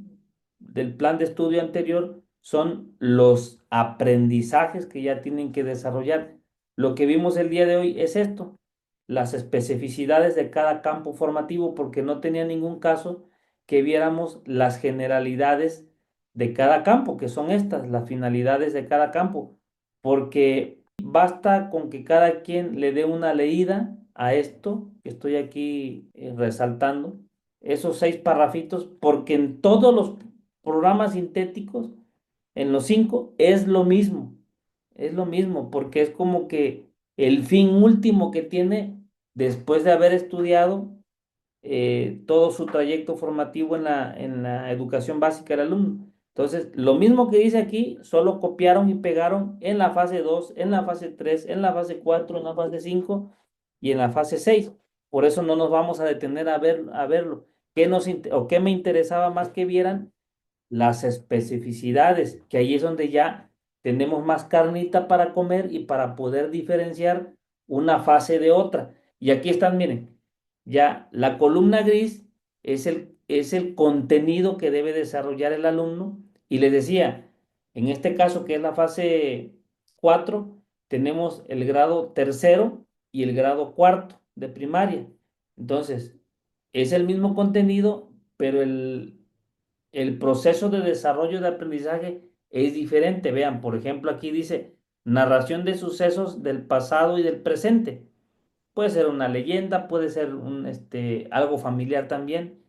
plan de estudio anterior son los aprendizajes que ya tienen que desarrollar. Lo que vimos el día de hoy es esto, las especificidades de cada campo formativo, porque no tenía ningún caso que viéramos las generalidades de cada campo, que son estas, las finalidades de cada campo, porque basta con que cada quien le dé una leída a esto que estoy aquí resaltando, esos 6 parrafitos, porque en todos los programas sintéticos, en los 5, es lo mismo, porque es como que el fin último que tiene después de haber estudiado todo su trayecto formativo en la educación básica del alumno. Entonces, lo mismo que dice aquí, solo copiaron y pegaron en la fase 2, en la fase 3, en la fase 4, en la fase 5 y en la fase 6. Por eso no nos vamos a detener a verlo. ¿Qué me interesaba más que vieran? Las especificidades, que ahí es donde ya tenemos más carnita para comer y para poder diferenciar una fase de otra. Y aquí están, miren, ya la columna gris es el contenido que debe desarrollar el alumno. Y les decía, en este caso que es la fase 4 tenemos el grado tercero y el grado cuarto de primaria. Entonces, es el mismo contenido, pero el proceso de desarrollo de aprendizaje es diferente. Vean, por ejemplo, aquí dice narración de sucesos del pasado y del presente. Puede ser una leyenda, puede ser algo familiar también,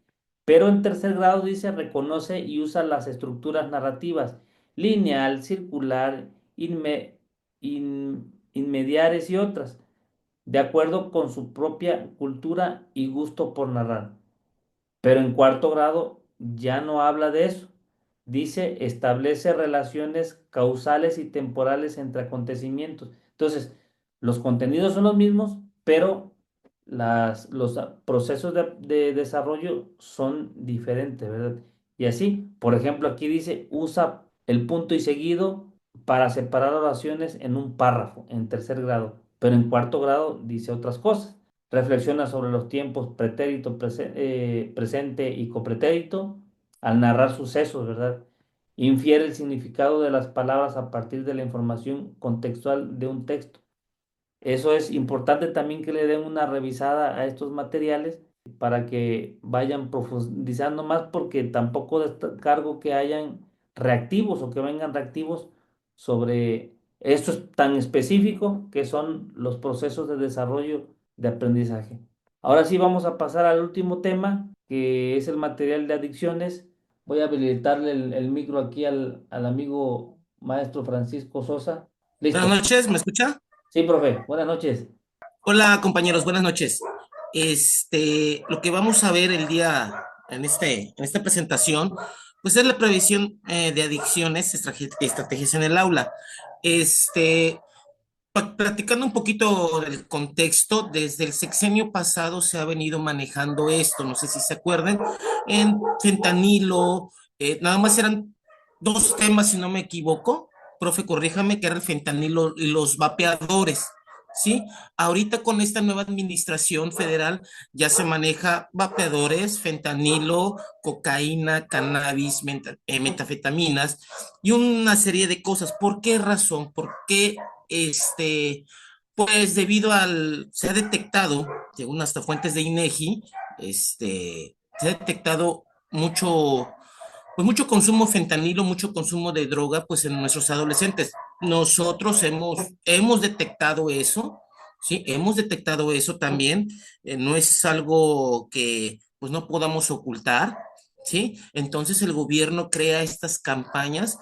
pero en tercer grado dice reconoce y usa las estructuras narrativas, lineal, circular, inmediares y otras, de acuerdo con su propia cultura y gusto por narrar. Pero en cuarto grado ya no habla de eso. Dice, establece relaciones causales y temporales entre acontecimientos. Entonces, los contenidos son los mismos, pero los procesos de desarrollo son diferentes, ¿verdad? Y así, por ejemplo, aquí dice, usa el punto y seguido para separar oraciones en un párrafo, en tercer grado, pero en cuarto grado dice otras cosas. Reflexiona sobre los tiempos pretérito, presente y copretérito al narrar sucesos, ¿verdad? Infiere el significado de las palabras a partir de la información contextual de un texto. Eso es importante también que le den una revisada a estos materiales para que vayan profundizando más, porque tampoco descargo que hayan reactivos o que vengan reactivos sobre Esto es tan específico que son los procesos de desarrollo de aprendizaje. Ahora sí vamos a pasar al último tema, que es el material de adicciones. Voy a habilitarle el micro aquí al amigo maestro Francisco Sosa. Buenas Listo. noches, ¿me escucha? Sí, profe. Buenas noches. Hola, compañeros, buenas noches. Lo que vamos a ver el día en esta presentación, pues es la previsión de adicciones, estrategias en el aula. Este, Platicando un poquito del contexto, desde el sexenio pasado se ha venido manejando esto, no sé si se acuerdan, en fentanilo, nada más eran dos temas, si no me equivoco, profe, corríjame, que era el fentanilo y los vapeadores, ¿sí? Ahorita con esta nueva administración federal ya se maneja vapeadores, fentanilo, cocaína, cannabis, metafetaminas y una serie de cosas. ¿Por qué razón? ¿Por qué este, pues debido se ha detectado, según hasta fuentes de INEGI, se ha detectado mucho consumo de fentanilo, mucho consumo de droga, pues en nuestros adolescentes. Nosotros hemos detectado eso, sí, hemos detectado eso también. No es algo que pues no podamos ocultar, sí. Entonces el gobierno crea estas campañas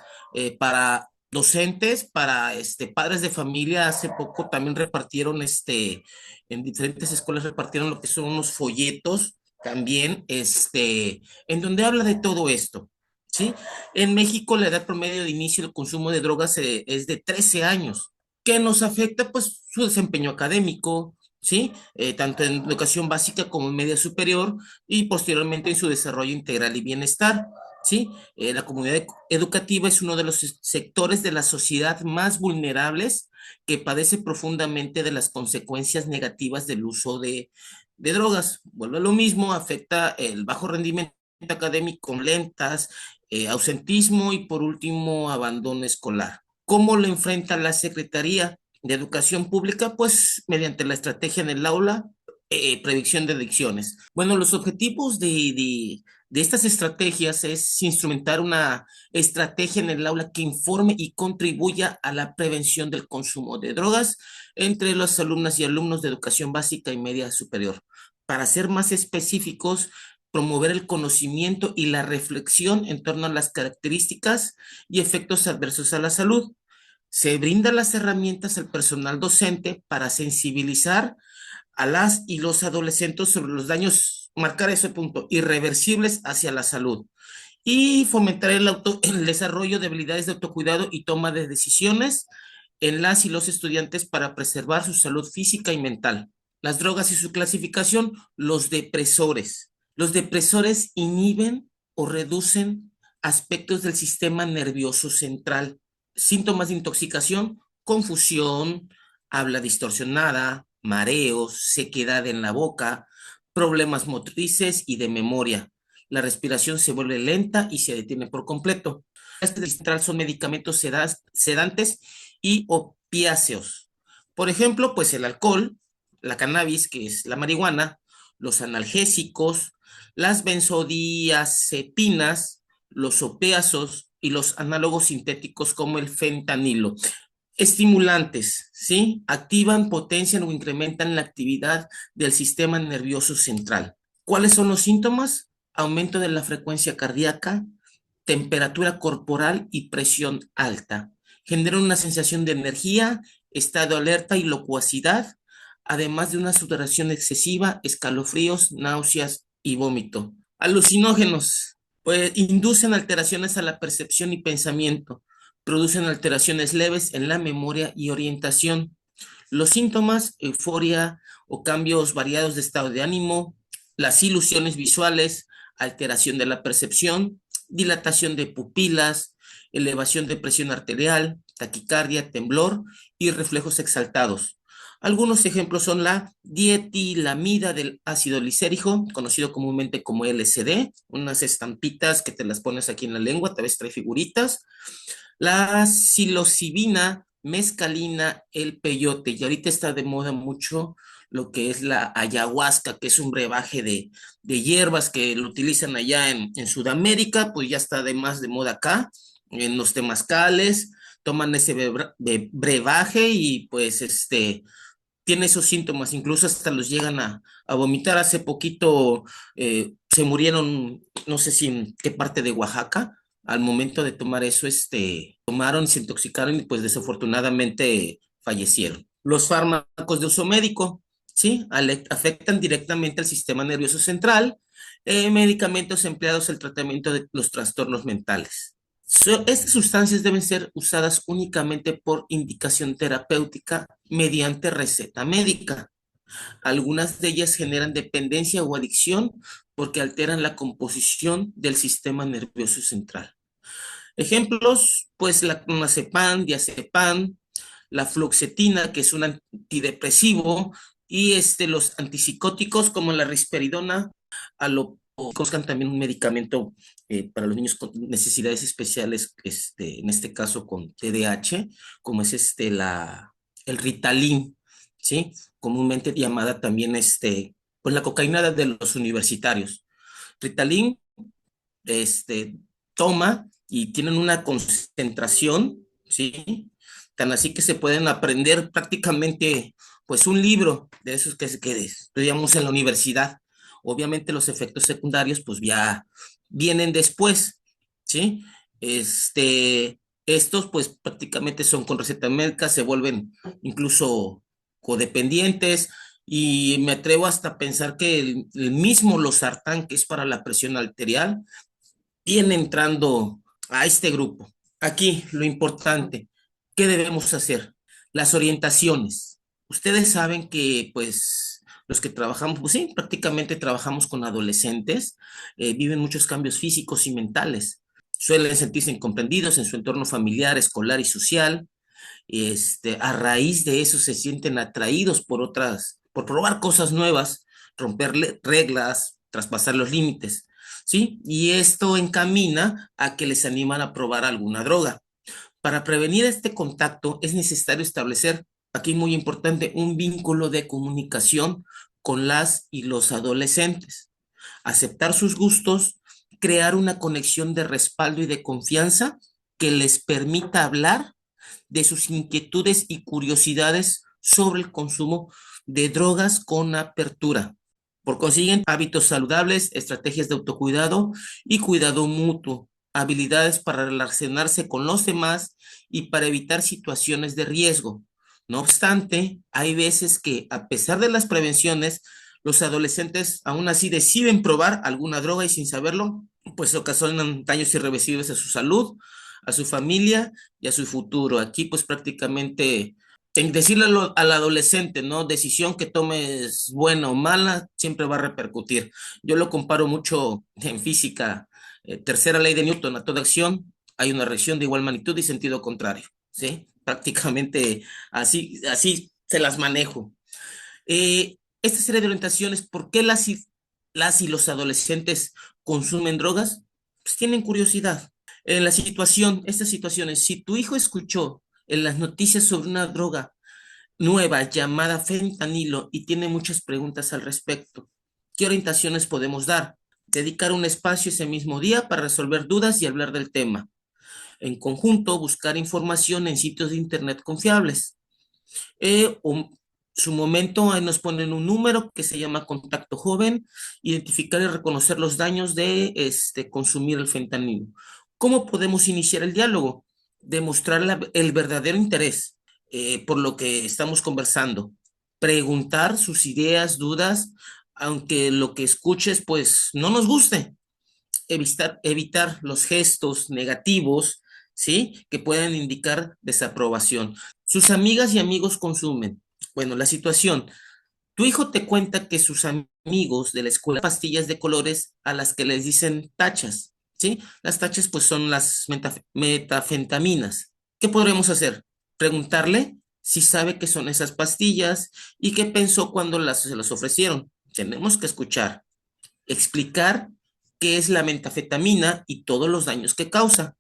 para docentes, para padres de familia. Hace poco también repartieron en diferentes escuelas repartieron lo que son unos folletos también, en donde habla de todo esto. ¿Sí? En México la edad promedio de inicio del consumo de drogas es de 13 años, que nos afecta pues su desempeño académico, ¿sí? Tanto en educación básica como en media superior y posteriormente en su desarrollo integral y bienestar, ¿sí? La comunidad educativa es uno de los sectores de la sociedad más vulnerables que padece profundamente de las consecuencias negativas del uso de drogas. Vuelve a lo mismo, afecta el bajo rendimiento académico, lentas, ausentismo y por último abandono escolar. ¿Cómo lo enfrenta la Secretaría de Educación Pública? Pues mediante la estrategia en el aula, predicción de adicciones. Bueno, los objetivos de estas estrategias es instrumentar una estrategia en el aula que informe y contribuya a la prevención del consumo de drogas entre las alumnas y alumnos de educación básica y media superior. Para ser más específicos, promover el conocimiento y la reflexión en torno a las características y efectos adversos a la salud. Se brindan las herramientas al personal docente para sensibilizar a las y los adolescentes sobre los daños, marcar ese punto, irreversibles hacia la salud y fomentar el desarrollo de habilidades de autocuidado y toma de decisiones en las y los estudiantes para preservar su salud física y mental. Las drogas y su clasificación, los depresores. Los depresores inhiben o reducen aspectos del sistema nervioso central. Síntomas de intoxicación, confusión, habla distorsionada, mareos, sequedad en la boca, problemas motrices y de memoria. La respiración se vuelve lenta y se detiene por completo. Este central son medicamentos sedantes y opiáceos. Por ejemplo, pues el alcohol, la cannabis, que es la marihuana, los analgésicos, las benzodiazepinas, los opiáceos y los análogos sintéticos como el fentanilo. Estimulantes, ¿sí? Activan, potencian o incrementan la actividad del sistema nervioso central. ¿Cuáles son los síntomas? Aumento de la frecuencia cardíaca, temperatura corporal y presión alta. Generan una sensación de energía, estado de alerta y locuacidad, además de una sudoración excesiva, escalofríos, náuseas y vómito. Alucinógenos, pues inducen alteraciones a la percepción y pensamiento, producen alteraciones leves en la memoria y orientación. Los síntomas, euforia o cambios variados de estado de ánimo, las ilusiones visuales, alteración de la percepción, dilatación de pupilas, elevación de presión arterial, taquicardia, temblor y reflejos exaltados. Algunos ejemplos son la dietilamida del ácido lisérico, conocido comúnmente como LSD, unas estampitas que te las pones aquí en la lengua, tal vez trae figuritas, la psilocibina, mescalina, el peyote, y ahorita está de moda mucho lo que es la ayahuasca, que es un brebaje de hierbas que lo utilizan allá en Sudamérica, pues ya está de más de moda acá, en los temazcales, toman ese brebaje y pues tiene esos síntomas, incluso hasta los llegan a vomitar. Hace poquito se murieron, no sé si en qué parte de Oaxaca, al momento de tomar eso, tomaron, se intoxicaron y pues desafortunadamente fallecieron. Los fármacos de uso médico, ¿sí? Afectan directamente al sistema nervioso central, medicamentos empleados en el tratamiento de los trastornos mentales. Estas sustancias deben ser usadas únicamente por indicación terapéutica mediante receta médica. Algunas de ellas generan dependencia o adicción porque alteran la composición del sistema nervioso central. Ejemplos, pues la clonazepam, diazepam, la fluoxetina, que es un antidepresivo, y los antipsicóticos como la risperidona, conozcan también un medicamento para los niños con necesidades especiales, en este caso con TDAH, como es el Ritalin, ¿sí? Comúnmente llamada también pues la cocaína de los universitarios. Ritalin, toma y tienen una concentración, ¿sí? Tan así que se pueden aprender prácticamente, pues, un libro de esos que estudiamos en la universidad. Obviamente los efectos secundarios, pues, ya vienen después, ¿sí? Estos, pues, prácticamente son con receta médica, se vuelven incluso codependientes, y me atrevo hasta a pensar que el mismo losartán, que es para la presión arterial, viene entrando a este grupo. Aquí lo importante, ¿qué debemos hacer? Las orientaciones. Ustedes saben que pues los que trabajamos, pues sí, prácticamente trabajamos con adolescentes, viven muchos cambios físicos y mentales. Suelen sentirse incomprendidos en su entorno familiar, escolar y social. A raíz de eso se sienten atraídos por probar cosas nuevas, romper reglas, traspasar los límites, ¿sí? Y esto encamina a que les animan a probar alguna droga. Para prevenir este contacto es necesario establecer, aquí muy importante, un vínculo de comunicación con las y los adolescentes, aceptar sus gustos, crear una conexión de respaldo y de confianza que les permita hablar de sus inquietudes y curiosidades sobre el consumo de drogas con apertura. Por consiguiente, hábitos saludables, estrategias de autocuidado y cuidado mutuo, habilidades para relacionarse con los demás y para evitar situaciones de riesgo. No obstante, hay veces que, a pesar de las prevenciones, los adolescentes aún así deciden probar alguna droga y, sin saberlo, pues ocasionan daños irreversibles a su salud, a su familia y a su futuro. Aquí pues prácticamente decirle al adolescente, ¿no? Decisión que tomes buena o mala, siempre va a repercutir. Yo lo comparo mucho en física, tercera ley de Newton: a toda acción hay una reacción de igual magnitud y sentido contrario, ¿sí? Prácticamente así se las manejo. Esta serie de orientaciones, ¿por qué las y los adolescentes consumen drogas? Pues tienen curiosidad. Estas situaciones, si tu hijo escuchó en las noticias sobre una droga nueva llamada fentanilo y tiene muchas preguntas al respecto, ¿qué orientaciones podemos dar? Dedicar un espacio ese mismo día para resolver dudas y hablar del tema. En conjunto, buscar información en sitios de internet confiables. Su momento, ahí nos ponen un número que se llama Contacto Joven, identificar y reconocer los daños de consumir el fentanilo. ¿Cómo podemos iniciar el diálogo? Demostrar el verdadero interés por lo que estamos conversando. Preguntar sus ideas, dudas, aunque lo que escuches pues no nos guste. Evitar los gestos negativos, ¿sí? Que puedan indicar desaprobación. Sus amigas y amigos consumen. Bueno, la situación: tu hijo te cuenta que sus amigos de la escuela pastillas de colores a las que les dicen tachas, ¿sí? Las tachas pues son las metafentaminas. ¿Qué podremos hacer? Preguntarle si sabe qué son esas pastillas y qué pensó cuando se las ofrecieron. Tenemos que escuchar. Explicar qué es la metafetamina y todos los daños que causa.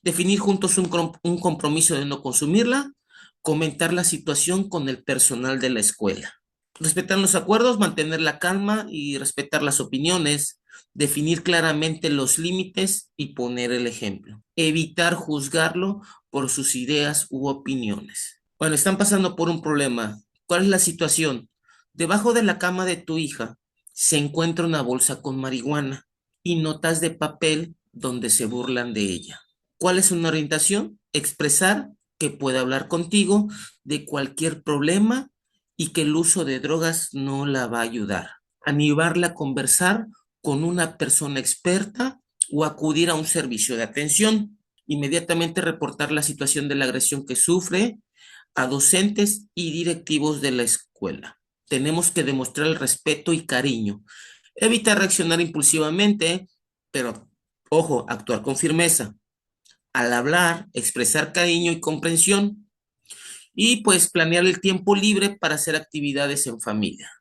Definir juntos un compromiso de no consumirla. Comentar la situación con el personal de la escuela. Respetar los acuerdos, mantener la calma y respetar las opiniones. Definir claramente los límites y poner el ejemplo. Evitar juzgarlo por sus ideas u opiniones. Bueno, están pasando por un problema. ¿Cuál es la situación? Debajo de la cama de tu hija se encuentra una bolsa con marihuana y notas de papel donde se burlan de ella. ¿Cuál es una orientación? Expresar que puede hablar contigo de cualquier problema y que el uso de drogas no la va a ayudar. Animarla a conversar con una persona experta o acudir a un servicio de atención. Inmediatamente reportar la situación de la agresión que sufre a docentes y directivos de la escuela. Tenemos que demostrar el respeto y cariño. Evitar reaccionar impulsivamente, pero, ojo, actuar con firmeza. Al hablar, expresar cariño y comprensión y pues planear el tiempo libre para hacer actividades en familia.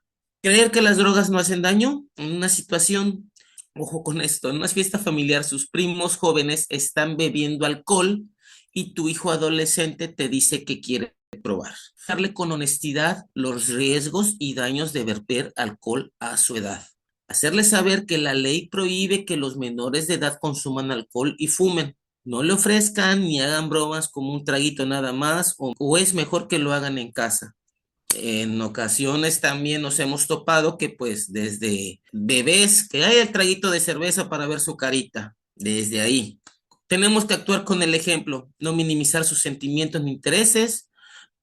Creer que las drogas no hacen daño en una situación, ojo con esto, en una fiesta familiar sus primos jóvenes están bebiendo alcohol y tu hijo adolescente te dice que quiere probar. Darle con honestidad los riesgos y daños de beber alcohol a su edad. Hacerle saber que la ley prohíbe que los menores de edad consuman alcohol y fumen. No le ofrezcan ni hagan bromas como un traguito nada más o es mejor que lo hagan en casa. En ocasiones también nos hemos topado que pues desde bebés, que hay el traguito de cerveza para ver su carita, desde ahí. Tenemos que actuar con el ejemplo, no minimizar sus sentimientos ni intereses,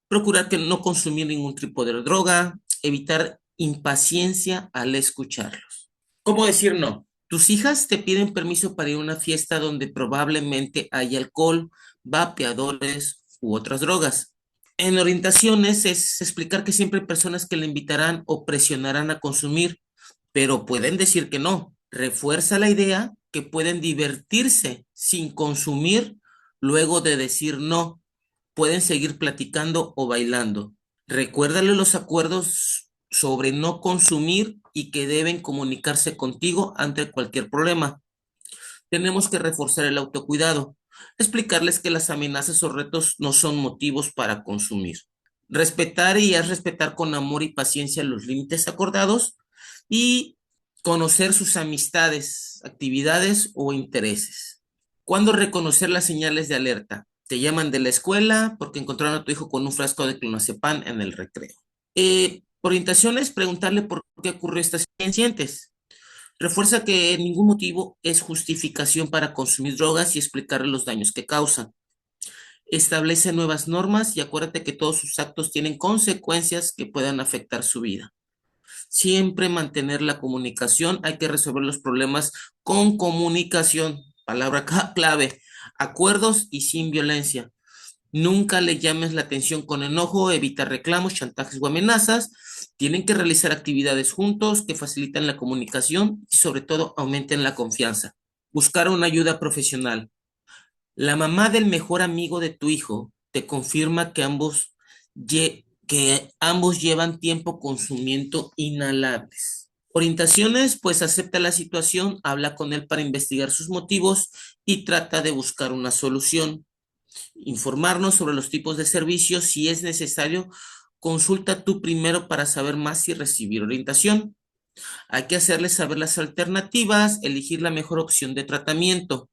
procurar que no consumir ningún tipo de droga, evitar impaciencia al escucharlos. ¿Cómo decir no? Tus hijas te piden permiso para ir a una fiesta donde probablemente hay alcohol, vapeadores u otras drogas. En orientaciones es explicar que siempre hay personas que le invitarán o presionarán a consumir, pero pueden decir que no. Refuerza la idea que pueden divertirse sin consumir luego de decir no. Pueden seguir platicando o bailando. Recuérdale los acuerdos sobre no consumir y que deben comunicarse contigo ante cualquier problema. Tenemos que reforzar el autocuidado, explicarles que las amenazas o retos no son motivos para consumir. Respetar y es respetar con amor y paciencia los límites acordados y conocer sus amistades, actividades o intereses. ¿Cuándo reconocer las señales de alerta? Te llaman de la escuela porque encontraron a tu hijo con un frasco de clonazepam en el recreo. Orientaciones, preguntarle por qué ocurrió estas incidentes. Refuerza que ningún motivo es justificación para consumir drogas y explicarle los daños que causan. Establece nuevas normas y acuérdate que todos sus actos tienen consecuencias que puedan afectar su vida. Siempre mantener la comunicación, hay que resolver los problemas con comunicación, palabra clave, acuerdos y sin violencia. Nunca le llames la atención con enojo, evita reclamos, chantajes o amenazas. Tienen que realizar actividades juntos que facilitan la comunicación y sobre todo aumenten la confianza. Buscar una ayuda profesional. La mamá del mejor amigo de tu hijo te confirma que ambos llevan tiempo consumiendo inhalables. Orientaciones, pues acepta la situación, habla con él para investigar sus motivos y trata de buscar una solución. Informarnos sobre los tipos de servicios. Si es necesario, consulta tú primero para saber más y recibir orientación. Hay que hacerles saber las alternativas, elegir la mejor opción de tratamiento.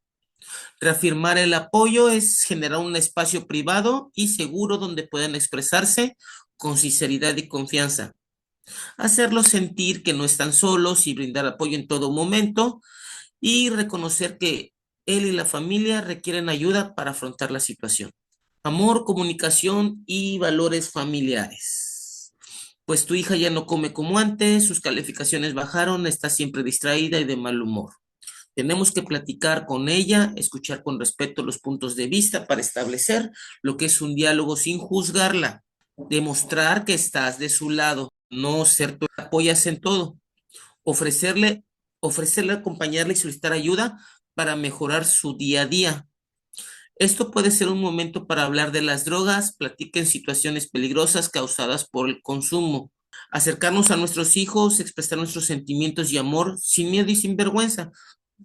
Reafirmar el apoyo es generar un espacio privado y seguro donde puedan expresarse con sinceridad y confianza. Hacerlos sentir que no están solos y brindar apoyo en todo momento y reconocer que él y la familia requieren ayuda para afrontar la situación. Amor, comunicación y valores familiares. Pues tu hija ya no come como antes, sus calificaciones bajaron, está siempre distraída y de mal humor. Tenemos que platicar con ella, escuchar con respeto los puntos de vista para establecer lo que es un diálogo sin juzgarla, demostrar que estás de su lado, no ser tú apoyas en todo, ofrecerle, acompañarle y solicitar ayuda para mejorar su día a día. Esto puede ser un momento para hablar de las drogas, platiquen situaciones peligrosas causadas por el consumo, acercarnos a nuestros hijos, expresar nuestros sentimientos y amor sin miedo y sin vergüenza.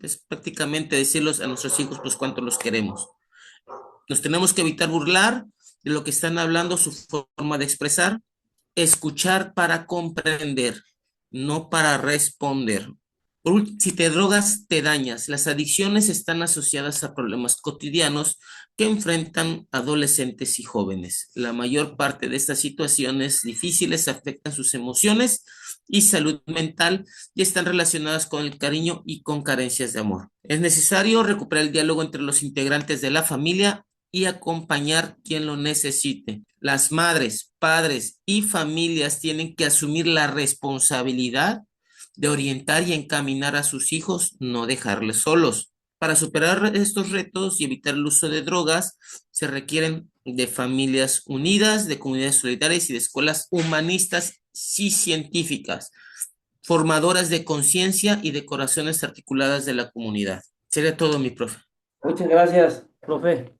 Es prácticamente decirles a nuestros hijos pues cuánto los queremos. Nos tenemos que evitar burlar de lo que están hablando, su forma de expresar, escuchar para comprender, no para responder. Si te drogas, te dañas. Las adicciones están asociadas a problemas cotidianos que enfrentan adolescentes y jóvenes. La mayor parte de estas situaciones difíciles afectan sus emociones y salud mental y están relacionadas con el cariño y con carencias de amor. Es necesario recuperar el diálogo entre los integrantes de la familia y acompañar quien lo necesite. Las madres, padres y familias tienen que asumir la responsabilidad de orientar y encaminar a sus hijos, no dejarles solos. Para superar estos retos y evitar el uso de drogas, se requieren de familias unidas, de comunidades solidarias y de escuelas humanistas y científicas, formadoras de conciencia y de corazones articuladas de la comunidad. Sería todo, mi profe. Muchas gracias, profe.